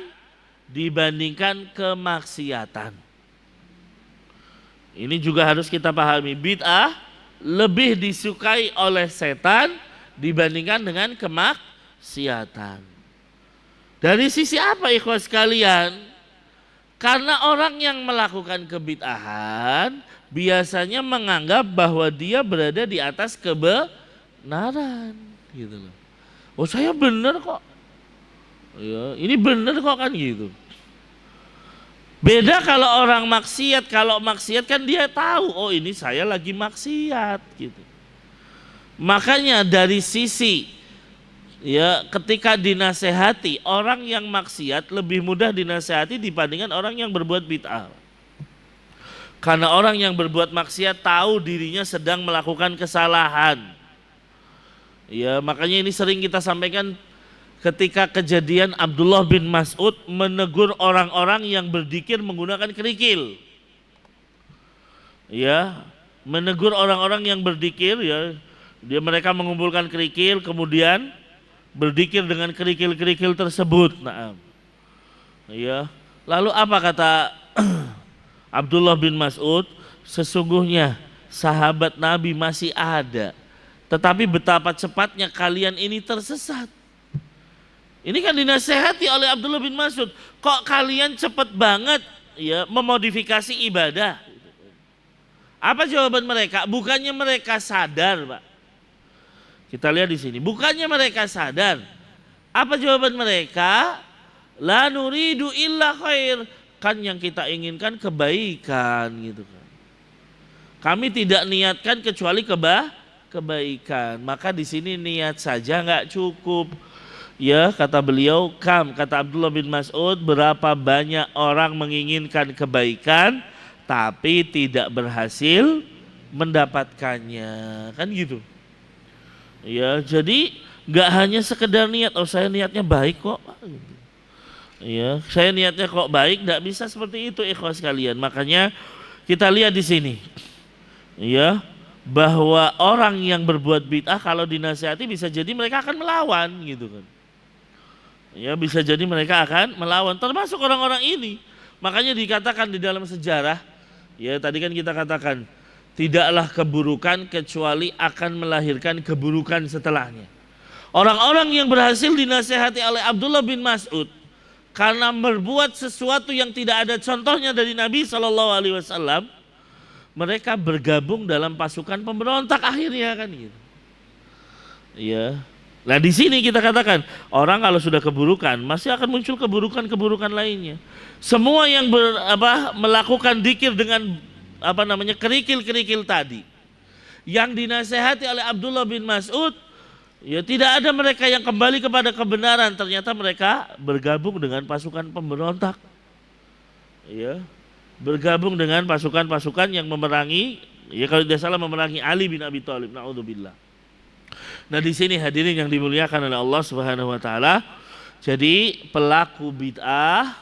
dibandingkan kemaksiatan. Ini juga harus kita pahami, bid'ah lebih disukai oleh setan dibandingkan dengan kemaksiatan. Dari sisi apa ikhwas sekalian? Karena orang yang melakukan kebid'ahan biasanya menganggap bahwa dia berada di atas kebenaran gitu loh. Oh saya benar kok. Ya, ini benar kok kan gitu. Beda kalau orang maksiat, kalau maksiat kan dia tahu, oh ini saya lagi maksiat gitu. Makanya dari sisi ya ketika dinasehati, orang yang maksiat lebih mudah dinasehati dibandingkan orang yang berbuat bid'ah. Karena orang yang berbuat maksiat tahu dirinya sedang melakukan kesalahan. Ya, makanya ini sering kita sampaikan ketika kejadian Abdullah bin Mas'ud menegur orang-orang yang berzikir menggunakan kerikil. Ya, menegur orang-orang yang berzikir ya, mereka mengumpulkan kerikil kemudian berzikir dengan kerikil-kerikil tersebut. Nah, ya. Lalu apa kata Abdullah bin Mas'ud? Sesungguhnya sahabat Nabi masih ada, tetapi betapa cepatnya kalian ini tersesat. Ini kan dinasehati oleh Abdullah bin Mas'ud. Kok kalian cepat banget ya memodifikasi ibadah? Apa jawaban mereka? Bukannya mereka sadar, Pak. Kita lihat di sini. Bukannya mereka sadar. Apa jawaban mereka? La nuridu illa khair. Kan yang kita inginkan kebaikan gitu kan. Kami tidak niatkan kecuali kebaikan. Maka di sini niat saja nggak cukup. Ya kata beliau, kata Abdullah bin Mas'ud, berapa banyak orang menginginkan kebaikan tapi tidak berhasil mendapatkannya, kan gitu. Ya jadi nggak hanya sekedar niat, oh saya niatnya baik kok. Ya, saya niatnya kok baik, nggak bisa seperti itu ikhwas sekalian. Makanya kita lihat di sini, ya bahwa orang yang berbuat bid'ah kalau dinasihati bisa jadi mereka akan melawan gitu kan. Ya bisa jadi mereka akan melawan, termasuk orang-orang ini. Makanya dikatakan di dalam sejarah, ya tadi kan kita katakan tidaklah keburukan kecuali akan melahirkan keburukan setelahnya. Orang-orang yang berhasil dinasihati oleh Abdullah bin Mas'ud karena berbuat sesuatu yang tidak ada contohnya dari Nabi Shallallahu Alaihi Wasallam, mereka bergabung dalam pasukan pemberontak akhirnya kan gitu. Ya. Nah di sini kita katakan orang kalau sudah keburukan masih akan muncul keburukan-keburukan lainnya. Semua yang melakukan dzikir dengan kerikil-kerikil tadi yang dinasehati oleh Abdullah bin Mas'ud, ya tidak ada mereka yang kembali kepada kebenaran, ternyata mereka bergabung dengan pasukan pemberontak. Ya, bergabung dengan pasukan-pasukan yang memerangi, ya kalau tidak salah memerangi Ali bin Abi Thalib, naudzubillah. Nah, di sini hadirin yang dimuliakan oleh Allah Subhanahu wa taala, jadi pelaku bid'ah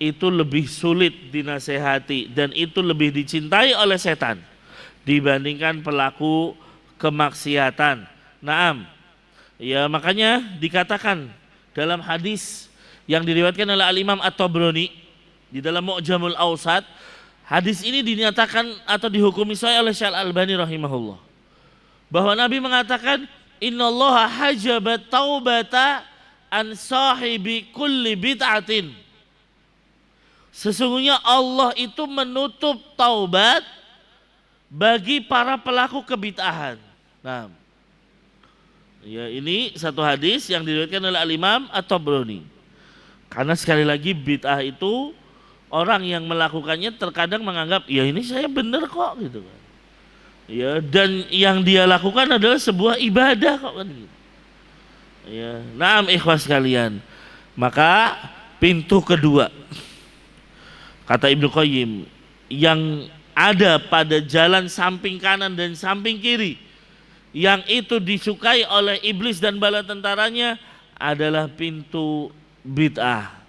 itu lebih sulit dinasehati dan itu lebih dicintai oleh setan dibandingkan pelaku kemaksiatan. Naam. Ya, makanya dikatakan dalam hadis yang diriwayatkan oleh Al-Imam At-Tabrani di dalam Mu'jamul Awsat, hadis ini dinyatakan atau dihukumi sahih oleh Syekh Al-Albani rahimahullah, bahwa Nabi mengatakan innallaha hajabat taubata an sahibi kulli bid'atin. Sesungguhnya Allah itu menutup taubat bagi para pelaku kebid'ahan. Nah, ya ini satu hadis yang diriwayatkan oleh Al-Imam At-Tabrani. Karena sekali lagi bid'ah itu orang yang melakukannya terkadang menganggap ya ini saya benar kok gitu kan. Ya, dan yang dia lakukan adalah sebuah ibadah kok kan gitu. Ya, naam ikhwas sekalian. Maka pintu kedua kata Ibnu Qayyim yang ada pada jalan samping kanan dan samping kiri yang itu disukai oleh iblis dan bala tentaranya adalah pintu bid'ah.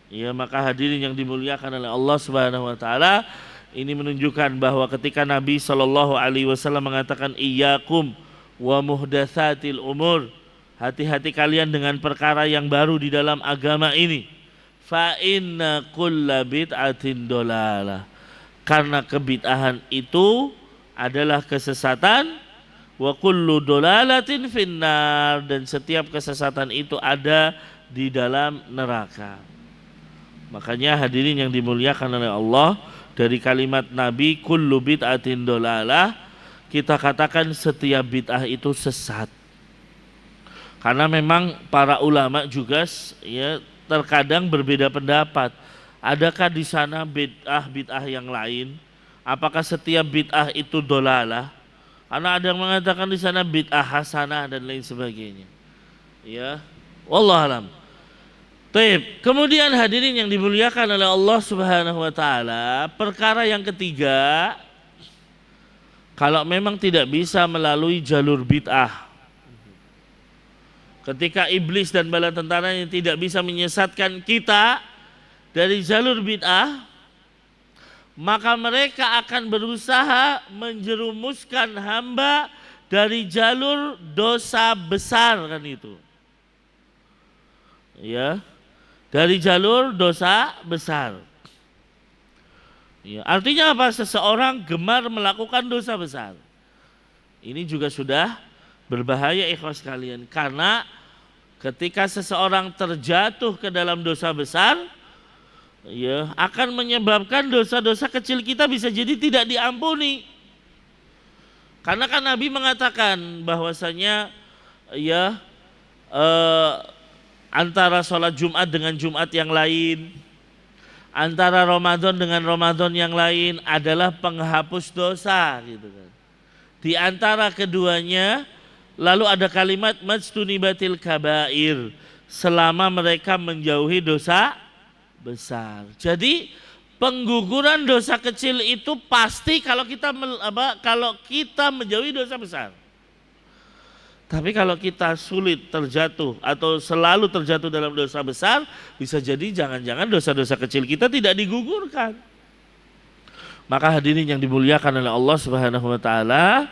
Ya, maka hadirin yang dimuliakan oleh Allah Subhanahu wa taala, ini menunjukkan bahwa ketika Nabi Shallallahu alaihi wasallam mengatakan iyyakum wa muhdatsatil umur, hati-hati kalian dengan perkara yang baru di dalam agama ini. Fa inna kulla bid'atin dolalah. Karena kebid'ahan itu adalah kesesatan, wa kullu dolalatin finnar, dan setiap kesesatan itu ada di dalam neraka. Makanya hadirin yang dimuliakan oleh Allah, dari kalimat Nabi kullu bid'atin dolalah, kita katakan setiap bid'ah itu sesat. Karena memang para ulama juga ya terkadang berbeda pendapat. Adakah di sana bid'ah yang lain? Apakah setiap bid'ah itu dolalah? Karena ada yang mengatakan di sana bid'ah hasanah dan lain sebagainya. Ya, wallahu alam. Baik, kemudian hadirin yang dimuliakan oleh Allah Subhanahu wa taala, perkara yang ketiga, kalau memang tidak bisa melalui jalur bid'ah, ketika iblis dan bala tentaranya tidak bisa menyesatkan kita dari jalur bid'ah, maka mereka akan berusaha menjerumuskan hamba dari jalur dosa besar, kan itu. Ya, dari jalur dosa besar. Ya, artinya apa? Seseorang gemar melakukan dosa besar. Ini juga sudah berbahaya ikhwas sekalian, karena ketika seseorang terjatuh ke dalam dosa besar, ya akan menyebabkan dosa-dosa kecil kita bisa jadi tidak diampuni. Karena kan Nabi mengatakan bahwasanya ya antara sholat Jumat dengan Jumat yang lain, antara Ramadan dengan Ramadan yang lain adalah penghapus dosa gitu kan. Di antara keduanya lalu ada kalimat majtunibatil kabair, selama mereka menjauhi dosa besar. Jadi pengguguran dosa kecil itu pasti kalau kita menjauhi dosa besar. Tapi kalau kita sulit terjatuh atau selalu terjatuh dalam dosa besar, bisa jadi jangan-jangan dosa-dosa kecil kita tidak digugurkan. Maka hadirin yang dimuliakan oleh Allah Subhanahu wa taala,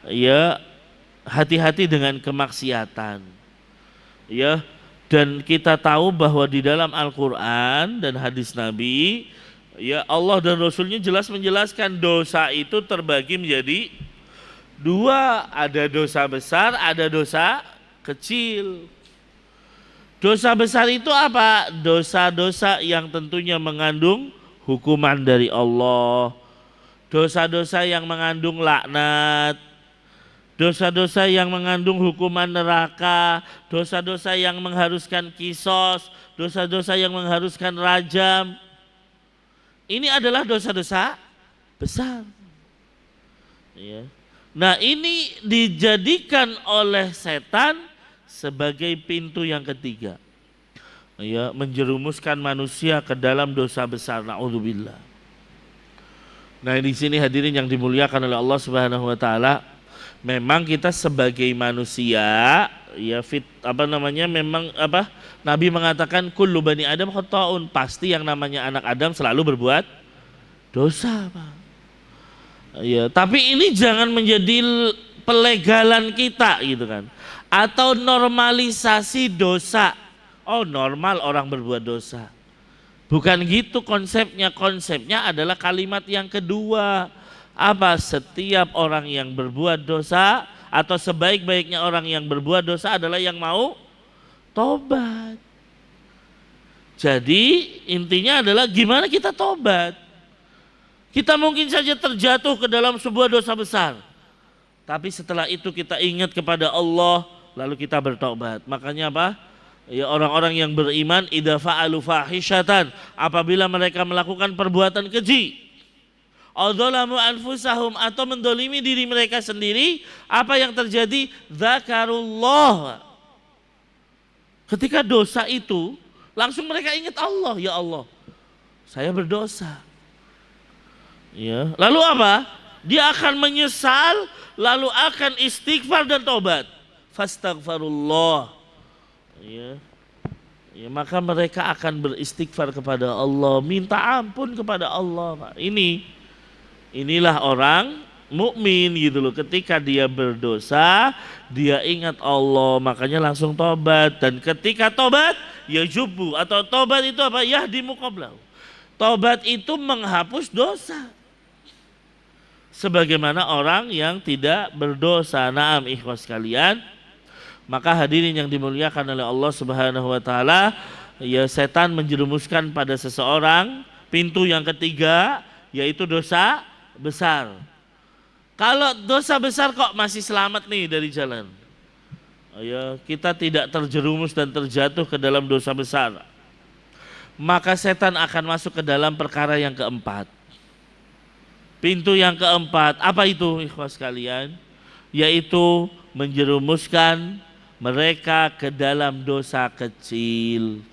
ya hati-hati dengan kemaksiatan. Ya, dan kita tahu bahwa di dalam Al-Quran dan hadis Nabi, ya Allah dan Rasulnya jelas menjelaskan dosa itu terbagi menjadi dua, ada dosa besar, ada dosa kecil. Dosa besar itu apa? Dosa-dosa yang tentunya mengandung hukuman dari Allah, dosa-dosa yang mengandung laknat, dosa-dosa yang mengandung hukuman neraka, dosa-dosa yang mengharuskan kisos, dosa-dosa yang mengharuskan rajam. Ini adalah dosa-dosa besar. Ya. Nah, ini dijadikan oleh setan sebagai pintu yang ketiga. Ya, menjerumuskan manusia ke dalam dosa besar. Na'udzubillah. Nah, di sini hadirin yang dimuliakan oleh Allah Subhanahu wa taala, memang kita sebagai manusia ya memang Nabi mengatakan kullu bani Adam khata'un, pasti yang namanya anak Adam selalu berbuat dosa, Pak. Ya, tapi ini jangan menjadi pelegalan kita gitu kan. Atau normalisasi dosa. Oh, normal orang berbuat dosa. Bukan gitu konsepnya. Konsepnya adalah kalimat yang kedua. Apa? Setiap orang yang berbuat dosa atau sebaik-baiknya orang yang berbuat dosa adalah yang mau tobat. Jadi intinya adalah gimana kita tobat. Kita mungkin saja terjatuh ke dalam sebuah dosa besar. Tapi setelah itu kita ingat kepada Allah, lalu kita bertobat. Makanya apa? Ya, orang-orang yang beriman idza fa'alu fahishatan, apabila mereka melakukan perbuatan keji, adzalamu anfusahum, atau mendolimi diri mereka sendiri, apa yang terjadi? Dzakarullah. Ketika dosa itu, langsung mereka ingat Allah, ya Allah, saya berdosa. Ya, lalu apa? Dia akan menyesal, lalu akan istighfar dan tobat. Fastaghfirullah. Ya, maka mereka akan beristighfar kepada Allah, minta ampun kepada Allah. Pak. Inilah orang mukmin gitu loh. Ketika dia berdosa, dia ingat Allah, makanya langsung tobat. Dan ketika tobat, ya jubu, atau tobat itu apa? Yahdimu qablahu. Tobat itu menghapus dosa. Sebagaimana orang yang tidak berdosa. Naam ikhwas kalian. Maka hadirin yang dimuliakan oleh Allah Subhanahu wa taala, ya, setan menjerumuskan pada seseorang pintu yang ketiga, yaitu dosa besar. Kalau dosa besar kok masih selamat nih dari jalan. Ya, kita tidak terjerumus dan terjatuh ke dalam dosa besar. Maka setan akan masuk ke dalam perkara yang keempat. Pintu yang keempat, apa itu ikhwas kalian? Yaitu menjerumuskan mereka ke dalam dosa kecil.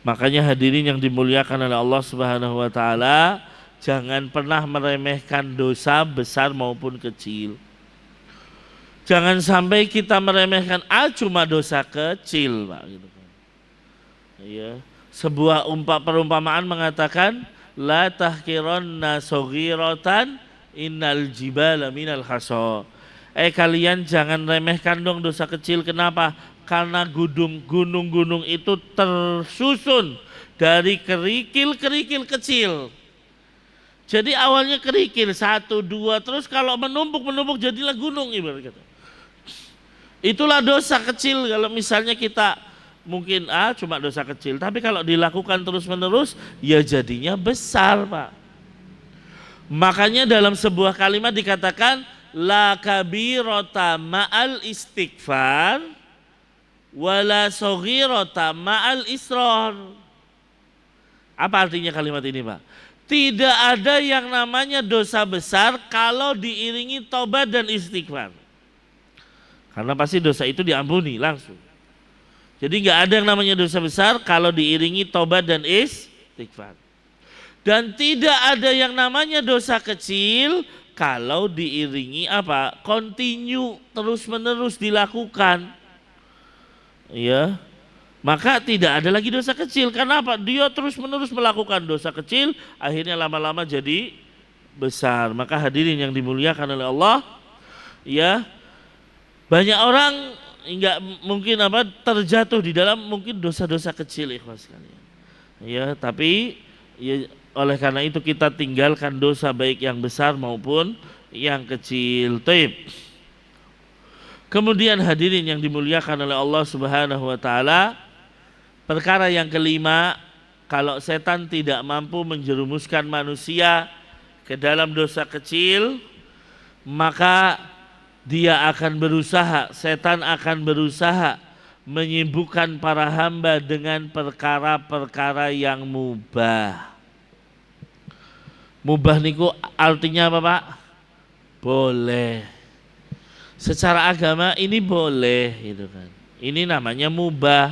Makanya hadirin yang dimuliakan oleh Allah Subhanahu wa taala, jangan pernah meremehkan dosa besar maupun kecil. Jangan sampai kita meremehkan cuma dosa kecil, Pak, gitu kan. Ya, sebuah perumpamaan mengatakan la tahqiranna saghiratan innal jibala minal hasa. Kalian jangan remehkan dong dosa kecil. Kenapa? Karena gunung-gunung itu tersusun dari kerikil-kerikil kecil. Jadi awalnya kerikil 1, 2, terus kalau menumpuk jadilah gunung ibarat kata. Itulah dosa kecil. Kalau misalnya kita mungkin cuma dosa kecil, tapi kalau dilakukan terus-menerus ya jadinya besar, Pak. Makanya dalam sebuah kalimat dikatakan la kabirota ma'al istighfar wala soghirota ma'al israr. Apa artinya kalimat ini, Pak? Tidak ada yang namanya dosa besar kalau diiringi tobat dan istighfar. Karena pasti dosa itu diampuni langsung. Jadi nggak ada yang namanya dosa besar kalau diiringi tobat dan istighfar. Dan tidak ada yang namanya dosa kecil kalau diiringi continue, terus-menerus dilakukan. Ya. Maka tidak ada lagi dosa kecil. Karena apa? Dia terus-menerus melakukan dosa kecil, akhirnya lama-lama jadi besar. Maka hadirin yang dimuliakan oleh Allah, ya, banyak orang enggak mungkin terjatuh di dalam mungkin dosa-dosa kecil, ikhlas sekalian. Ya, tapi ya, oleh karena itu kita tinggalkan dosa baik yang besar maupun yang kecil. Taib. Kemudian hadirin yang dimuliakan oleh Allah Subhanahu wa taala, perkara yang kelima, kalau setan tidak mampu menjerumuskan manusia ke dalam dosa kecil, maka dia akan berusaha, setan akan berusaha menyibukkan para hamba dengan perkara-perkara yang mubah. Mubah niku artinya apa Pak? Boleh. Secara agama ini boleh gitu kan. Ini namanya mubah.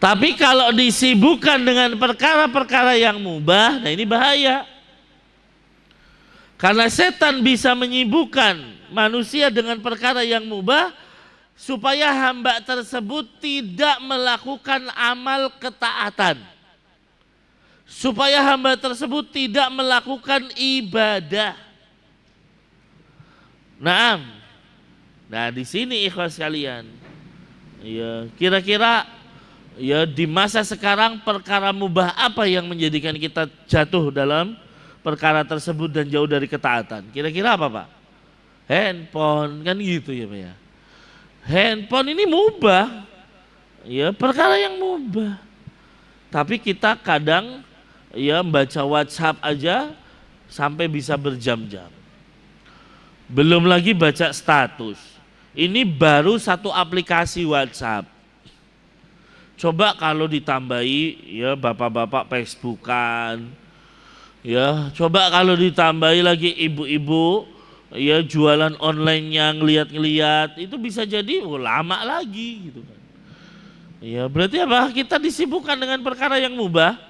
Tapi kalau disibukkan dengan perkara-perkara yang mubah, nah ini bahaya. Karena setan bisa menyibukkan manusia dengan perkara yang mubah supaya hamba tersebut tidak melakukan amal ketaatan. Supaya hamba tersebut tidak melakukan ibadah. Nah di sini ikhwas sekalian, ya kira-kira ya di masa sekarang perkara mubah apa yang menjadikan kita jatuh dalam perkara tersebut dan jauh dari ketaatan? Kira-kira apa Pak? Handphone kan gitu ya Pak ya. Handphone ini mubah, ya perkara yang mubah. Tapi kita kadang ya baca WhatsApp aja sampai bisa berjam-jam. Belum lagi baca status. Ini baru satu aplikasi WhatsApp. Coba kalau ditambahi ya bapak-bapak Facebookan. Ya, coba kalau ditambahi lagi ibu-ibu ya jualan online yang ngeliat-ngeliat, itu bisa jadi lama lagi gitu kan. Ya, berarti apa? Kita disibukkan dengan perkara yang mubah.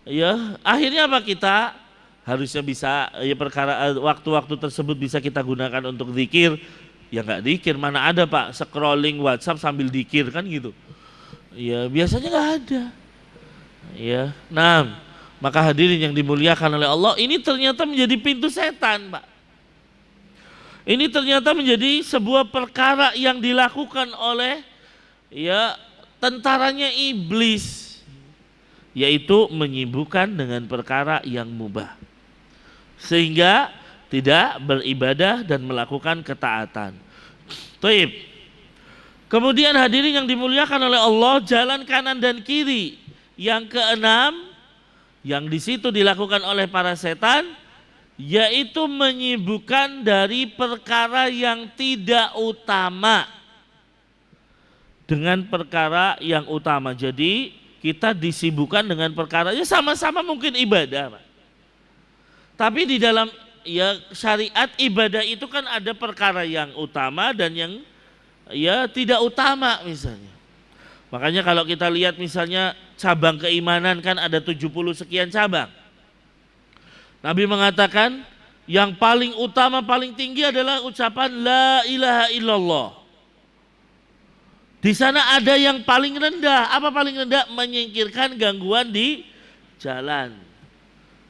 Ya, akhirnya apa kita harusnya bisa ya perkara waktu-waktu tersebut bisa kita gunakan untuk zikir, ya nggak zikir, mana ada Pak scrolling WhatsApp sambil zikir kan gitu. Ya biasanya nggak ada. Ya, nah maka hadirin yang dimuliakan oleh Allah, ini ternyata menjadi pintu setan Pak. Ini ternyata menjadi sebuah perkara yang dilakukan oleh ya tentaranya iblis, yaitu menyibukkan dengan perkara yang mubah. Sehingga tidak beribadah dan melakukan ketaatan. Taib. Kemudian hadirin yang dimuliakan oleh Allah, jalan kanan dan kiri. Yang keenam, yang di situ dilakukan oleh para setan, yaitu menyibukkan dari perkara yang tidak utama dengan perkara yang utama. Jadi kita disibukkan dengan perkara ya sama-sama mungkin ibadah, Pak. Tapi di dalam ya syariat ibadah itu kan ada perkara yang utama dan yang ya tidak utama misalnya. Makanya kalau kita lihat misalnya cabang keimanan kan ada 70 sekian cabang. Nabi mengatakan yang paling utama paling tinggi adalah ucapan la ilaha illallah. Di sana ada yang paling rendah. Apa paling rendah? Menyingkirkan gangguan di jalan.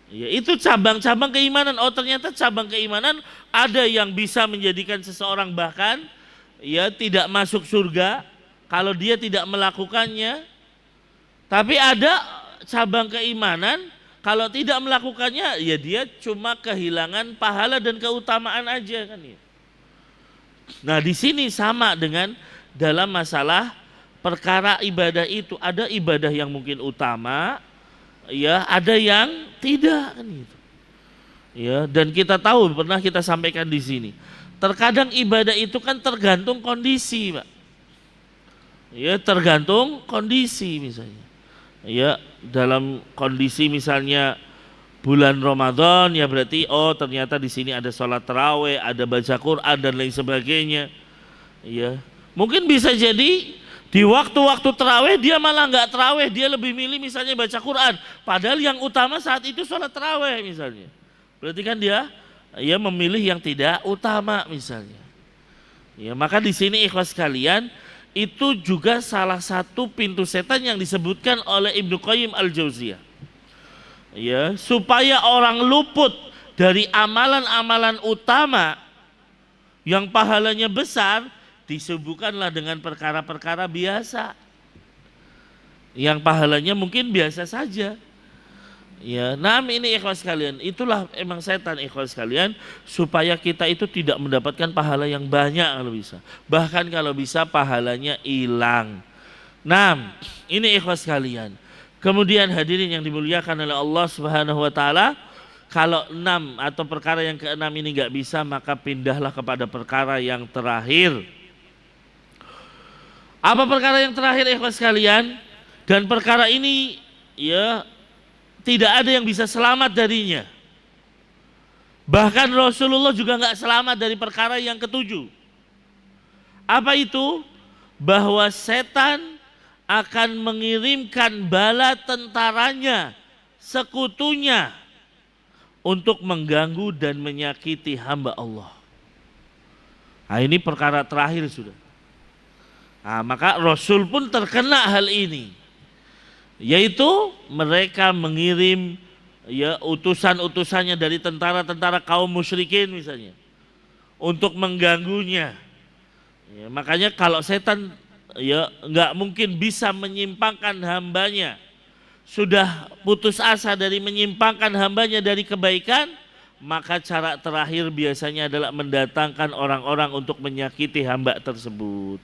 Ya, itu cabang-cabang keimanan. Oh ternyata cabang keimanan ada yang bisa menjadikan seseorang bahkan ya tidak masuk surga kalau dia tidak melakukannya. Tapi ada cabang keimanan kalau tidak melakukannya ya dia cuma kehilangan pahala dan keutamaan aja kan ya. Nah di sini sama dengan dalam masalah perkara ibadah itu, ada ibadah yang mungkin utama, ya ada yang tidak kan gitu. Ya, dan kita tahu pernah kita sampaikan di sini. Terkadang ibadah itu kan tergantung kondisi, Pak. Ya, tergantung kondisi misalnya. Ya, dalam kondisi misalnya bulan Ramadan ya berarti oh ternyata di sini ada sholat tarawih, ada baca Quran dan lain sebagainya. Ya. Mungkin bisa jadi di waktu-waktu tarawih dia malah nggak tarawih, dia lebih milih misalnya baca Quran. Padahal yang utama saat itu sholat tarawih misalnya. Berarti kan dia memilih yang tidak utama misalnya. Ya maka di sini ikhwas sekalian itu juga salah satu pintu setan yang disebutkan oleh Ibnu Qayyim Al-Jauziyah. Ya supaya orang luput dari amalan-amalan utama yang pahalanya besar, disibukkanlah dengan perkara-perkara biasa yang pahalanya mungkin biasa saja. Ya, ini ikhwas sekalian, itulah emang setan ikhwas sekalian supaya kita itu tidak mendapatkan pahala yang banyak kalau bisa. Bahkan kalau bisa pahalanya hilang. Ini ikhwas sekalian. Kemudian hadirin yang dimuliakan oleh Allah Subhanahu wa taala, kalau 6 atau perkara yang ke-6 ini enggak bisa, maka pindahlah kepada perkara yang terakhir. Apa perkara yang terakhir ikhwas sekalian? Dan perkara ini ya tidak ada yang bisa selamat darinya. Bahkan Rasulullah juga nggak selamat dari perkara yang ketujuh. Apa itu? Bahwa setan akan mengirimkan bala tentaranya, sekutunya, untuk mengganggu dan menyakiti hamba Allah. Nah, ini perkara terakhir sudah. Nah, maka Rasul pun terkena hal ini, yaitu mereka mengirim utusan-utusannya dari tentara-tentara kaum musyrikin misalnya untuk mengganggunya. Makanya kalau setan nggak mungkin bisa menyimpangkan hambanya, sudah putus asa dari menyimpangkan hambanya dari kebaikan, maka cara terakhir biasanya adalah mendatangkan orang-orang untuk menyakiti hamba tersebut.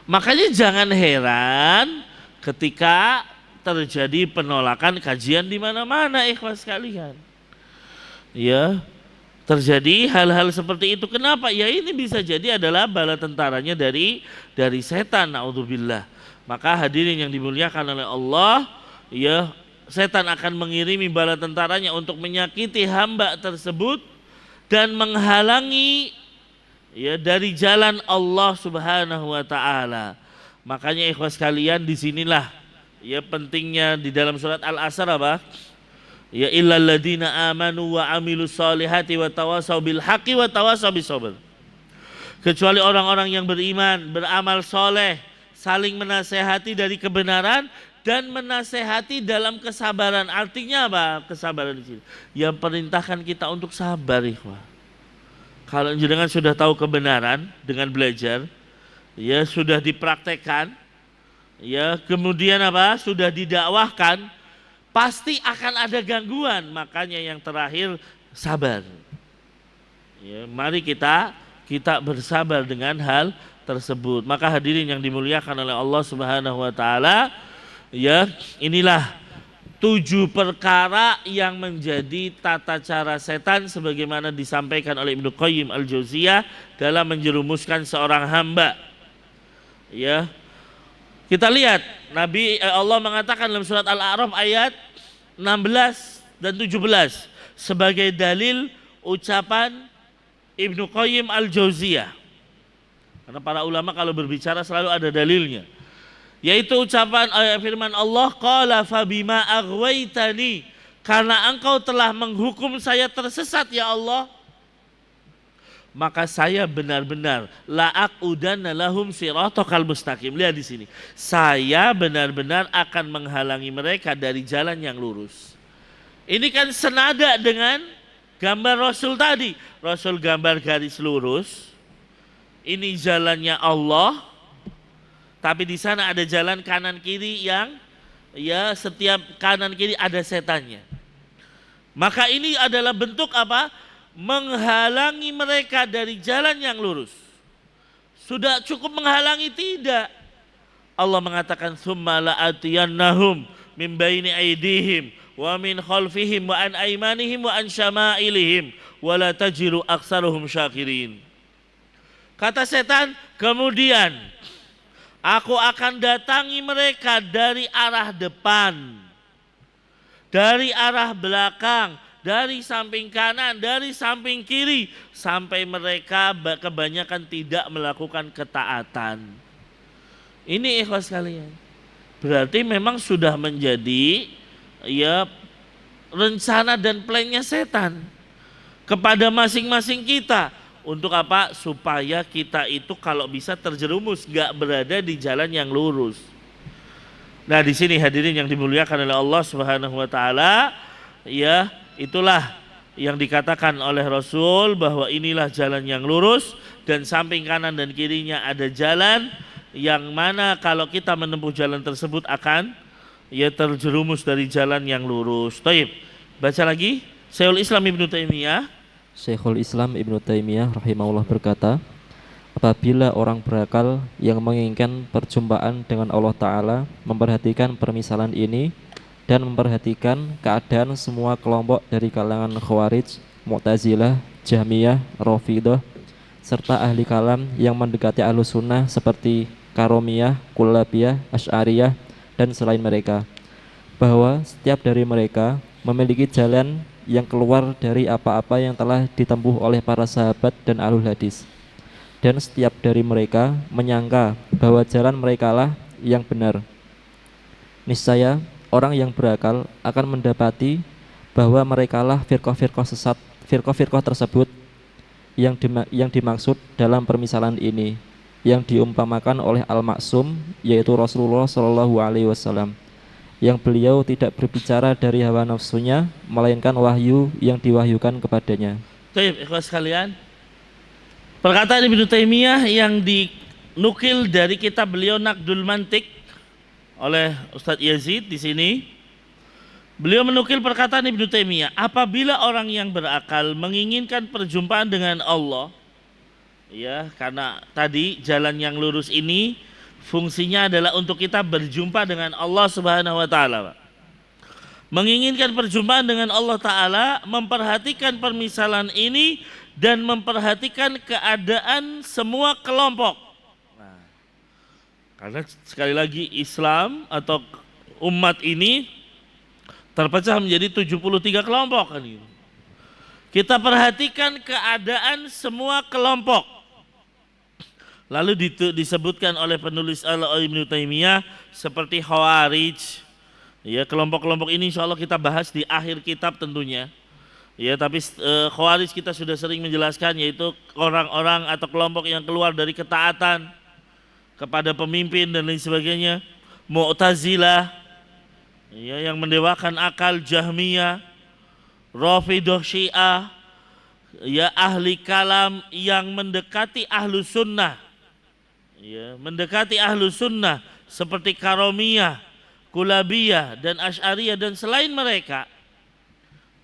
Makanya jangan heran ketika terjadi penolakan kajian di mana-mana, ikhwas sekalian. Ya, terjadi hal-hal seperti itu. Kenapa? Ya ini bisa jadi adalah bala tentaranya dari setan, naudzubillah. Maka hadirin yang dimuliakan oleh Allah, ya, setan akan mengirimi bala tentaranya untuk menyakiti hamba tersebut dan menghalangi dari jalan Allah Subhanahu wa taala. Makanya ikhwas sekalian, disinilah pentingnya di dalam surat Al-Asr apa? Ya illal ladzina amanu wa amilus solihati wa tawassaw bil haqqi wa tawassaw bis sabr. Kecuali orang-orang yang beriman, beramal soleh, saling menasehati dari kebenaran dan menasehati dalam kesabaran. Artinya apa? Kesabaran di sini yang perintahkan kita untuk sabar, ikhwah. Kalau jenengan sudah tahu kebenaran dengan belajar, ya sudah dipraktekkan, ya kemudian apa? Sudah didakwahkan, pasti akan ada gangguan. Makanya yang terakhir sabar. Ya, mari kita bersabar dengan hal tersebut. Maka hadirin yang dimuliakan oleh Allah Subhanahu wa taala, ya inilah 7 perkara yang menjadi tata cara setan sebagaimana disampaikan oleh Ibnu Qayyim Al-Jauziyah dalam menjerumuskan seorang hamba. Ya. Kita lihat Allah mengatakan dalam surat Al-A'raf ayat 16 dan 17 sebagai dalil ucapan Ibnu Qayyim Al-Jauziyah. Karena para ulama kalau berbicara selalu ada dalilnya. Yaitu ucapan firman Allah, qala fabima aghwaytani, karena engkau telah menghukum saya tersesat ya Allah, maka saya benar-benar la'aqudanna lahum siratal mustaqim. Lihat di sini. Saya benar-benar akan menghalangi mereka dari jalan yang lurus. Ini kan senada dengan gambar Rasul tadi. Rasul gambar garis lurus. Ini jalannya Allah. Tapi di sana ada jalan kanan kiri yang setiap kanan kiri ada setannya. Maka ini adalah bentuk apa? Menghalangi mereka dari jalan yang lurus. Sudah cukup menghalangi? Tidak. Allah mengatakan tsumma la'atiyannahum min baini aydihim wa min khalfihim wa an aymanihim wa an syama'ilihim wa la tajidu aktsaruhum syakirin. Kata setan, kemudian aku akan datangi mereka dari arah depan, dari arah belakang, dari samping kanan, dari samping kiri, sampai mereka kebanyakan tidak melakukan ketaatan. Ini ikhwas sekalian. Berarti memang sudah menjadi rencana dan plannya setan kepada masing-masing kita. Untuk apa? Supaya kita itu kalau bisa terjerumus, gak berada di jalan yang lurus. Nah di sini hadirin yang dimuliakan oleh Allah Subhanahu wa taala, ya itulah yang dikatakan oleh Rasul bahwa inilah jalan yang lurus dan samping kanan dan kirinya ada jalan yang mana kalau kita menempuh jalan tersebut akan terjerumus dari jalan yang lurus. Taib. Baca lagi. Syekhul Islam Ibnu Taimiyah. Syekhul Islam Ibnu Taimiyah rahimahullah berkata, apabila orang berakal yang menginginkan perjumpaan dengan Allah Ta'ala memperhatikan permisalan ini dan memperhatikan keadaan semua kelompok dari kalangan Khawarij, Mu'tazilah, Jahmiyah, Rafidhah, serta ahli kalam yang mendekati Ahlus Sunnah seperti Karomiyah, Kullabiyah, Asy'ariyah, dan selain mereka, bahwa setiap dari mereka memiliki jalan yang keluar dari apa-apa yang telah ditempuh oleh para sahabat dan ahlul hadis. Dan setiap dari mereka menyangka bahwa jalan merekalah yang benar. Niscaya orang yang berakal akan mendapati bahwa merekalah firqah-firqah sesat. Firqah-firqah tersebut yang dimaksud dalam permisalan ini, yang diumpamakan oleh Al-Maksum, yaitu Rasulullah Shallallahu Alaihi Wasallam, yang beliau tidak berbicara dari hawa nafsunya, melainkan wahyu yang diwahyukan kepadanya. Baik, ikhwas sekalian, perkataan Ibnu Taimiyah yang dinukil dari kitab beliau Naqdul Mantiq oleh Ustadz Yazid di sini. Beliau menukil perkataan Ibnu Taimiyah, apabila orang yang berakal menginginkan perjumpaan dengan Allah, ya, karena tadi jalan yang lurus ini fungsinya adalah untuk kita berjumpa dengan Allah Subhanahu wa taala. Menginginkan perjumpaan dengan Allah taala, memperhatikan permisalan ini dan memperhatikan keadaan semua kelompok. Nah, karena sekali lagi Islam atau umat ini terpecah menjadi 73 kelompok kan gitu. Kita perhatikan keadaan semua kelompok. Lalu disebutkan oleh penulis Ibnu Taimiyah seperti Khawarij. Ya, kelompok-kelompok ini insya Allah kita bahas di akhir kitab tentunya. Ya, tapi Khawarij kita sudah sering menjelaskan, yaitu orang-orang atau kelompok yang keluar dari ketaatan kepada pemimpin dan lain sebagainya. Mu'tazilah, ya, yang mendewakan akal. Jahmiyah, Rafidhah Syiah, ya, ahli kalam yang mendekati ahlu sunnah, ya, mendekati ahlu sunnah seperti Karomiyah, Kulabiyah dan Asy'ariyah dan selain mereka.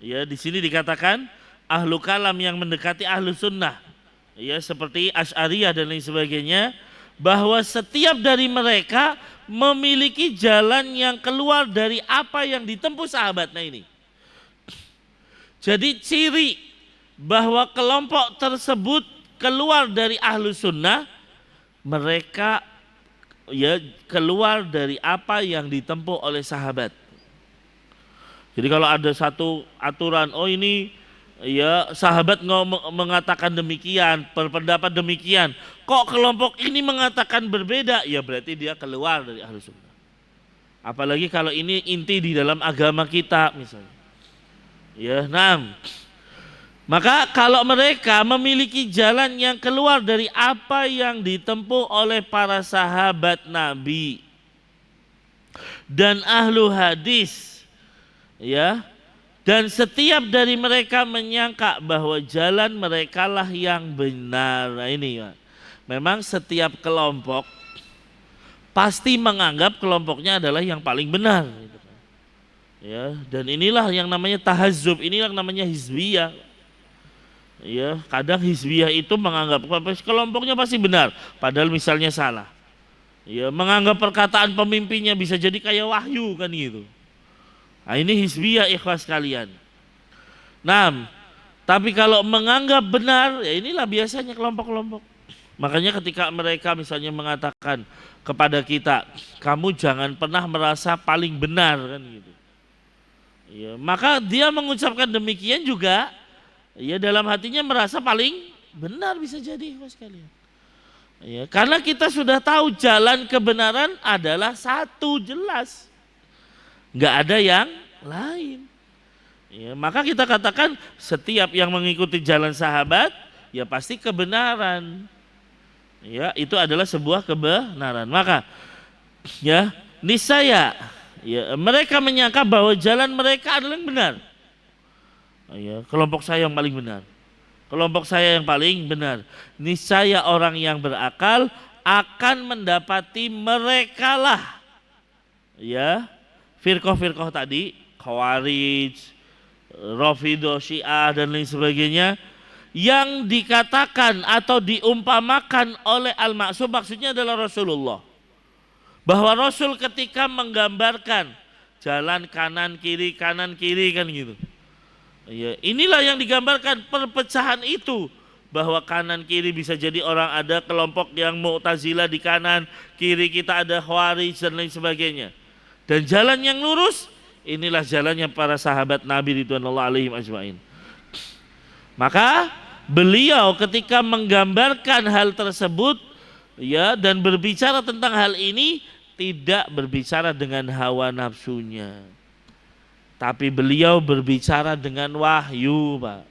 Ya, di sini dikatakan ahlu kalam yang mendekati ahlu sunnah, ya, seperti Asy'ariyah dan lain sebagainya, bahwa setiap dari mereka memiliki jalan yang keluar dari apa yang ditempuh sahabatnya ini. Jadi ciri bahwa kelompok tersebut keluar dari ahlu sunnah, mereka, ya, keluar dari apa yang ditempuh oleh sahabat. Jadi kalau ada satu aturan, oh ini, ya, sahabat mengatakan demikian, berpendapat demikian, kok kelompok ini mengatakan berbeda, ya berarti dia keluar dari ahlu sunnah. Apalagi kalau ini inti di dalam agama kita misalnya. Ya, maka kalau mereka memiliki jalan yang keluar dari apa yang ditempuh oleh para sahabat Nabi dan ahlu hadis, ya, dan setiap dari mereka menyangka bahwa jalan merekalah yang benar. Nah ini, ya, memang setiap kelompok pasti menganggap kelompoknya adalah yang paling benar. Ya, dan inilah yang namanya tahazzub, inilah yang namanya hizbiyah. Ya, kadang hizbiyah itu menganggap kelompoknya pasti benar, padahal misalnya salah. Ya, menganggap perkataan pemimpinnya bisa jadi kayak wahyu kan gitu. Nah, ini hizbiyah, ikhwas kalian. Nah, tapi kalau menganggap benar, ya inilah biasanya kelompok-kelompok. Makanya ketika mereka misalnya mengatakan kepada kita, kamu jangan pernah merasa paling benar kan gitu. Ya, maka dia mengucapkan demikian juga, ya, dalam hatinya merasa paling benar bisa jadi, ikhwas kalian. Ya, karena kita sudah tahu jalan kebenaran adalah satu, jelas. Nggak ada yang lain. Ya, maka kita katakan setiap yang mengikuti jalan sahabat, ya pasti kebenaran. Ya, itu adalah sebuah kebenaran. Maka, ya, niscaya, ya, mereka menyangka bahwa jalan mereka adalah yang benar. Ya, kelompok saya yang paling benar. Kelompok saya yang paling benar. Niscaya orang yang berakal akan mendapati merekalah, ya, firqah-firqah tadi, Khawarij, Rafidhah Syiah dan lain sebagainya, yang dikatakan atau diumpamakan oleh Al-Maksum, maksudnya adalah Rasulullah. Bahwa Rasul ketika menggambarkan jalan kanan kiri kan gitu. Ya, inilah yang digambarkan perpecahan itu, bahwa kanan kiri bisa jadi orang ada kelompok yang Mu'tazilah di kanan, kiri kita ada Khawarij dan lain sebagainya. Dan jalan yang lurus inilah jalannya para sahabat Nabi ridwanullah alaihim ajmain. Maka beliau ketika menggambarkan hal tersebut ya dan berbicara tentang hal ini tidak berbicara dengan hawa nafsunya, tapi beliau berbicara dengan wahyu, Pak.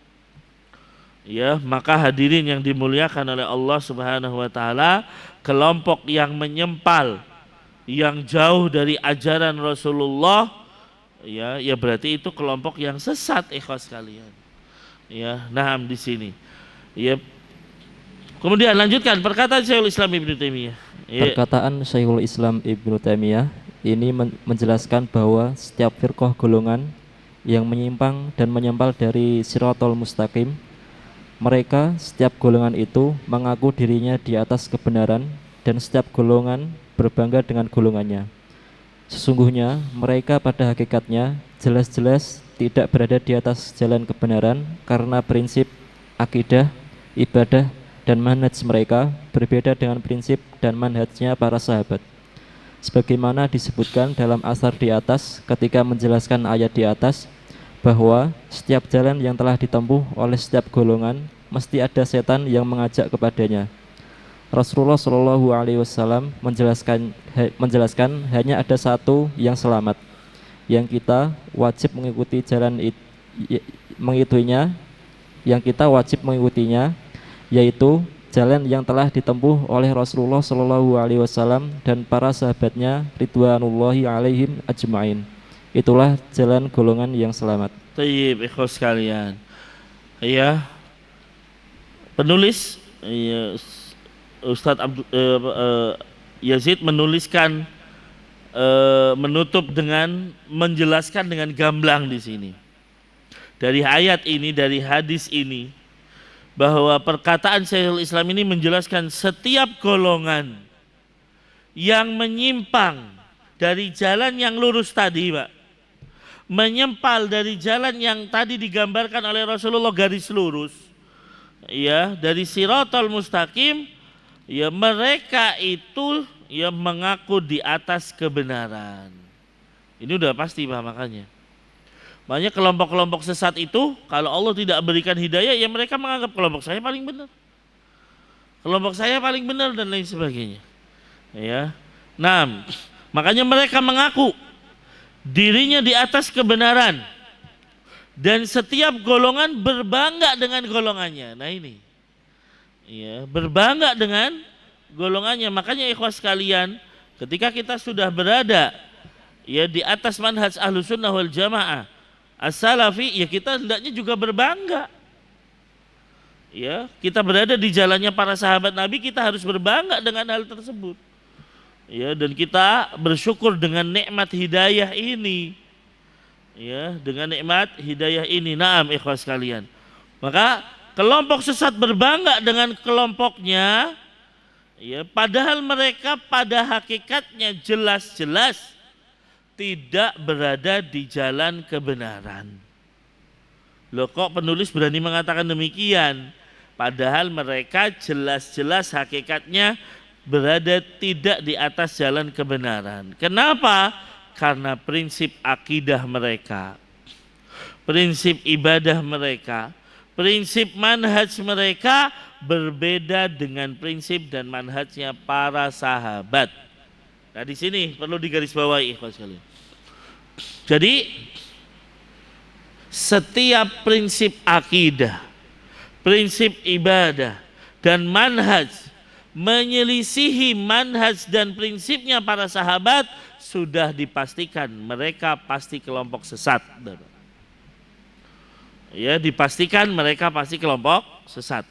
Ya, maka hadirin yang dimuliakan oleh Allah Subhanahu wa taala, kelompok yang menyempal, yang jauh dari ajaran Rasulullah, ya berarti itu kelompok yang sesat, ikhwas kalian. Ya, naham di sini. Ya. Kemudian lanjutkan perkataan Syekhul Islam Ibnu Taimiyah. Ya. Perkataan Syekhul Islam Ibnu Taimiyah ini menjelaskan bahwa setiap firqah golongan yang menyimpang dan menyempal dari Shirathul Mustaqim, mereka setiap golongan itu mengaku dirinya di atas kebenaran dan setiap golongan berbangga dengan golongannya. Sesungguhnya mereka pada hakikatnya jelas-jelas tidak berada di atas jalan kebenaran karena prinsip akidah, ibadah, dan manhaj mereka berbeda dengan prinsip dan manhajnya para sahabat. Sebagaimana disebutkan dalam asar di atas ketika menjelaskan ayat di atas, bahwa setiap jalan yang telah ditempuh oleh setiap golongan mesti ada setan yang mengajak kepadanya. Rasulullah Shallallahu Alaihi Wasallam menjelaskan hanya ada satu yang selamat, yang kita wajib mengikutinya, yaitu jalan yang telah ditempuh oleh Rasulullah Shallallahu Alaihi Wasallam dan para sahabatnya ridwanullahi alaihim ajmain. Itulah jalan golongan yang selamat. Tayyib, ikhwas sekalian. Ya, penulis ya, Ustadz Yazid menuliskan menutup dengan menjelaskan dengan gamblang di sini. Dari ayat ini, dari hadis ini, bahwa perkataan Syekhul Islam ini menjelaskan setiap golongan yang menyimpang dari jalan yang lurus tadi, Pak, menyempal dari jalan yang tadi digambarkan oleh Rasulullah garis lurus, ya, dari Shirathul Mustaqim, ya mereka itu ya mengaku di atas kebenaran. Ini udah pasti, Pak, makanya. Makanya kelompok-kelompok sesat itu kalau Allah tidak berikan hidayah, ya mereka menganggap kelompok saya paling benar. Kelompok saya paling benar dan lain sebagainya. Ya. Nah, makanya mereka mengaku dirinya di atas kebenaran dan setiap golongan berbangga dengan golongannya. Nah ini, ya, berbangga dengan golongannya. Makanya ikhwas sekalian, ketika kita sudah berada ya di atas manhaj Ahlus Sunnah wal Jamaah as-Salafi, ya kita hendaknya juga berbangga. Ya, kita berada di jalannya para sahabat Nabi, kita harus berbangga dengan hal tersebut. Ya, dan kita bersyukur dengan nikmat hidayah ini. Ya, dengan nikmat hidayah ini. Naam ikhwas sekalian. Maka kelompok sesat berbangga dengan kelompoknya, ya, padahal mereka pada hakikatnya jelas-jelas tidak berada di jalan kebenaran. Loh, kok penulis berani mengatakan demikian? Padahal mereka jelas-jelas hakikatnya berada tidak di atas jalan kebenaran. Kenapa? Karena prinsip akidah mereka, prinsip ibadah mereka, prinsip manhaj mereka berbeda dengan prinsip dan manhajnya para sahabat. Nah di sini perlu digarisbawahi ikhwas sekalian. Jadi setiap prinsip akidah, prinsip ibadah dan manhaj menyelisihi manhaj dan prinsipnya para sahabat, sudah dipastikan mereka pasti kelompok sesat. Ya, dipastikan mereka pasti kelompok sesat.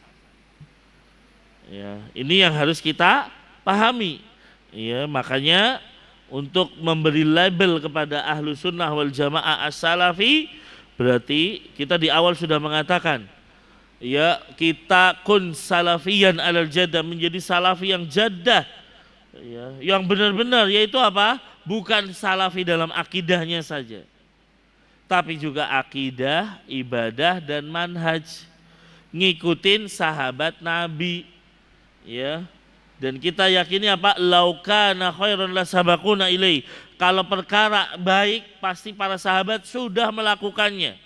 Ya, ini yang harus kita pahami. Ya, makanya untuk memberi label kepada Ahlus Sunnah wal Jamaah as-Salafi, berarti kita di awal sudah mengatakan, ya, kita kun salafiyan alal jaddah, menjadi salafi yang jaddah, ya, yang benar-benar, yaitu apa? Bukan salafi dalam akidahnya saja, tapi juga akidah, ibadah dan manhaj, ngikutin sahabat Nabi, ya. Dan kita yakini apa? Laukana khairan la sabaquna ilai. kalau perkara baik pasti para sahabat sudah melakukannya.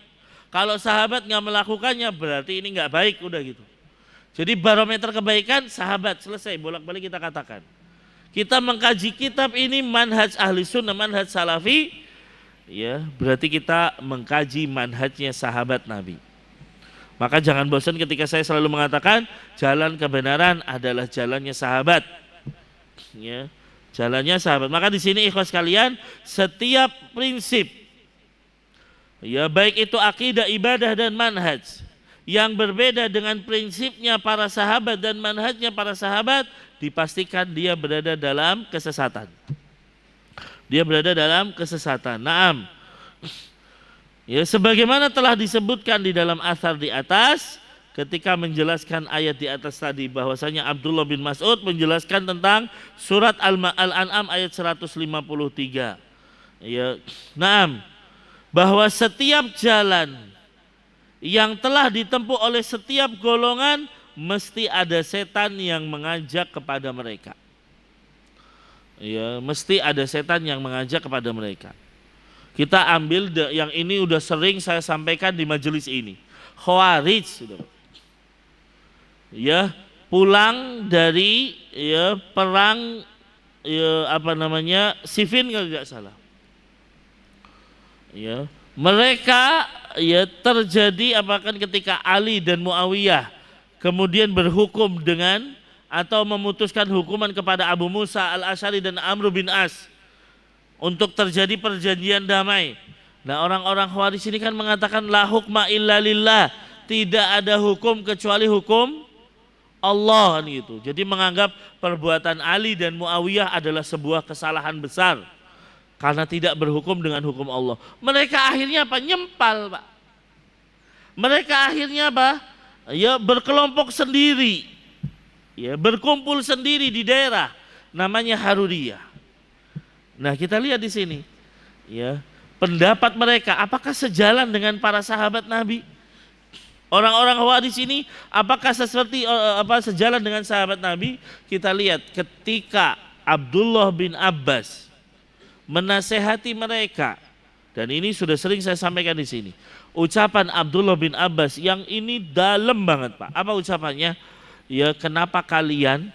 Kalau sahabat nggak melakukannya berarti ini nggak baik, udah gitu. Jadi barometer kebaikan sahabat, selesai, bolak-balik kita katakan. Kita mengkaji kitab ini manhaj ahli sunnah, manhaj salafi, ya berarti kita mengkaji manhajnya sahabat Nabi. Maka jangan bosan ketika saya selalu mengatakan jalan kebenaran adalah jalannya sahabat. Ya, jalannya sahabat. Maka di sini ikhwas kalian, setiap prinsip, ya baik itu akidah, ibadah dan manhaj yang berbeda dengan prinsipnya para sahabat dan manhajnya para sahabat, dipastikan dia berada dalam kesesatan. Dia berada dalam kesesatan. Naam. Ya, sebagaimana telah disebutkan di dalam athar di atas, ketika menjelaskan ayat di atas tadi, bahwasanya Abdullah bin Mas'ud menjelaskan tentang surat Al-An'am ayat 153. Ya, naam, bahwa setiap jalan yang telah ditempuh oleh setiap golongan mesti ada setan yang mengajak kepada mereka. Ya, mesti ada setan yang mengajak kepada mereka. Kita ambil yang ini udah sering saya sampaikan di majelis ini. Khawarij, ya, pulang dari ya perang ya Siffin kalau tidak salah. Ya, mereka ya terjadi apakan ketika Ali dan Muawiyah kemudian berhukum dengan atau memutuskan hukuman kepada Abu Musa al-Asy'ari dan Amr bin As untuk terjadi perjanjian damai. Nah, orang-orang Khawarij ini kan mengatakan la hukma illa lillah, tidak ada hukum kecuali hukum Allah gitu. Jadi menganggap perbuatan Ali dan Muawiyah adalah sebuah kesalahan besar karena tidak berhukum dengan hukum Allah. Mereka akhirnya apa? Nyempal, Pak. Mereka akhirnya apa? Ya berkelompok sendiri. Ya, berkumpul sendiri di daerah namanya Haruriyah. Nah, kita lihat di sini. Ya, pendapat mereka apakah sejalan dengan para sahabat Nabi? Orang-orang Khawarij ini apakah sejalan dengan sahabat Nabi? Kita lihat ketika Abdullah bin Abbas menasehati mereka, dan ini sudah sering saya sampaikan di sini. Ucapan Abdullah bin Abbas yang ini dalam banget, Pak. Apa ucapannya? Ya, kenapa kalian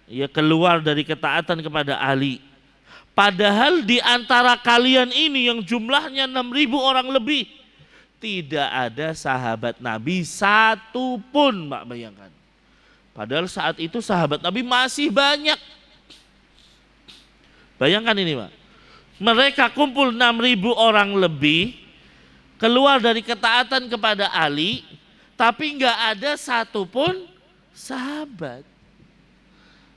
ya keluar dari ketaatan kepada Ali? Padahal di antara kalian ini yang jumlahnya 6.000 orang lebih, tidak ada sahabat Nabi satu pun, Pak, bayangkan. Padahal saat itu sahabat Nabi masih banyak. Bayangkan ini, Pak. Mereka kumpul 6.000 orang lebih, keluar dari ketaatan kepada Ali, tapi nggak ada satupun sahabat.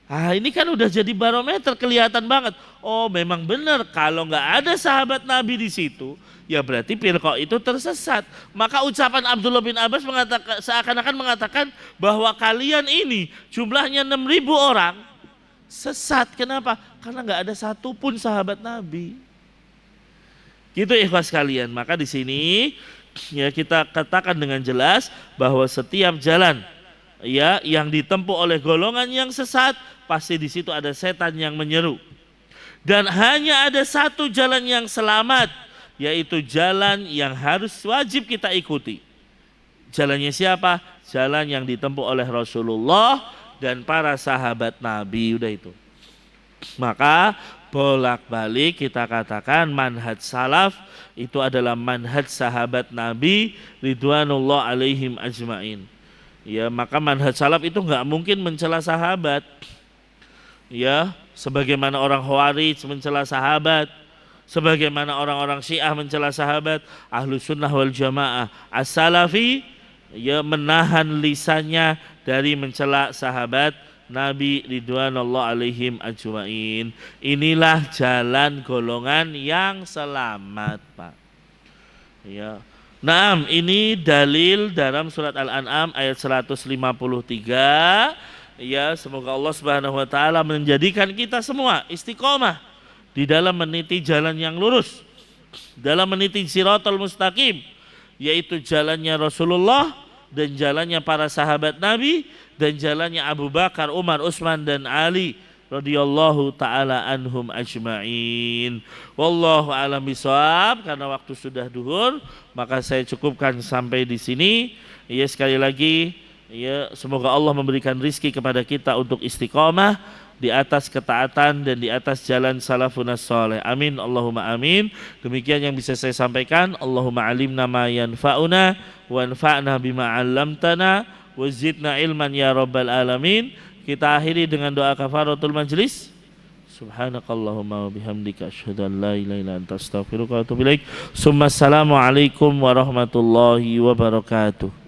Ah, ini kan udah jadi barometer, kelihatan banget. Oh, memang benar kalau nggak ada sahabat Nabi di situ, ya berarti firqah itu tersesat. Maka ucapan Abdullah bin Abbas seakan-akan mengatakan bahwa kalian ini jumlahnya 6.000 orang sesat. Kenapa? Karena nggak ada satupun sahabat Nabi. Gitu ikhwas kalian. Maka di sini ya kita katakan dengan jelas bahwa setiap jalan ya yang ditempuh oleh golongan yang sesat, pasti di situ ada setan yang menyeru. Dan hanya ada satu jalan yang selamat, yaitu jalan yang harus wajib kita ikuti. Jalannya siapa? Jalan yang ditempuh oleh Rasulullah dan para sahabat Nabi. Udah itu. Maka bolak-balik kita katakan manhaj salaf itu adalah manhaj sahabat Nabi ridwanullah alaihim ajmain. Ya, maka manhaj salaf itu nggak mungkin mencela sahabat. Ya, sebagaimana orang Khawarij mencela sahabat, sebagaimana orang-orang Syiah mencela sahabat, Ahlu Sunnah wal Jamaah As-Salafi ya menahan lisannya dari mencela sahabat Nabi ridwanullah alaihim ajmain. Inilah jalan golongan yang selamat, Pak. Ya. Naam, ini dalil dalam surat Al-An'am ayat 153. Ya, semoga Allah Subhanahu wa taala menjadikan kita semua istiqomah di dalam meniti jalan yang lurus, dalam meniti siratal mustaqim, yaitu jalannya Rasulullah dan jalannya para sahabat Nabi dan jalannya Abu Bakar, Umar, Utsman dan Ali radhiyallahu taala anhum ajma'in. Wallahu a'lam bishawab. Karena waktu sudah duhur, maka saya cukupkan sampai di sini. Ya, sekali lagi, ya, semoga Allah memberikan rizki kepada kita untuk istiqamah di atas ketaatan dan di atas jalan salafun salih. Amin Allahumma amin. Demikian yang bisa saya sampaikan. Allahumma alimna ma yanfa'una wa anfa'na bima 'allamtana wa zidna ilman ya rabbal alamin. Kita akhiri dengan doa kafaratul majlis. Subhanakallahumma wa bihamdika asyhadu an la ilaha illa anta astaghfiruka wa atubu ilaik. Assalamu alaikum warahmatullahi wabarakatuh.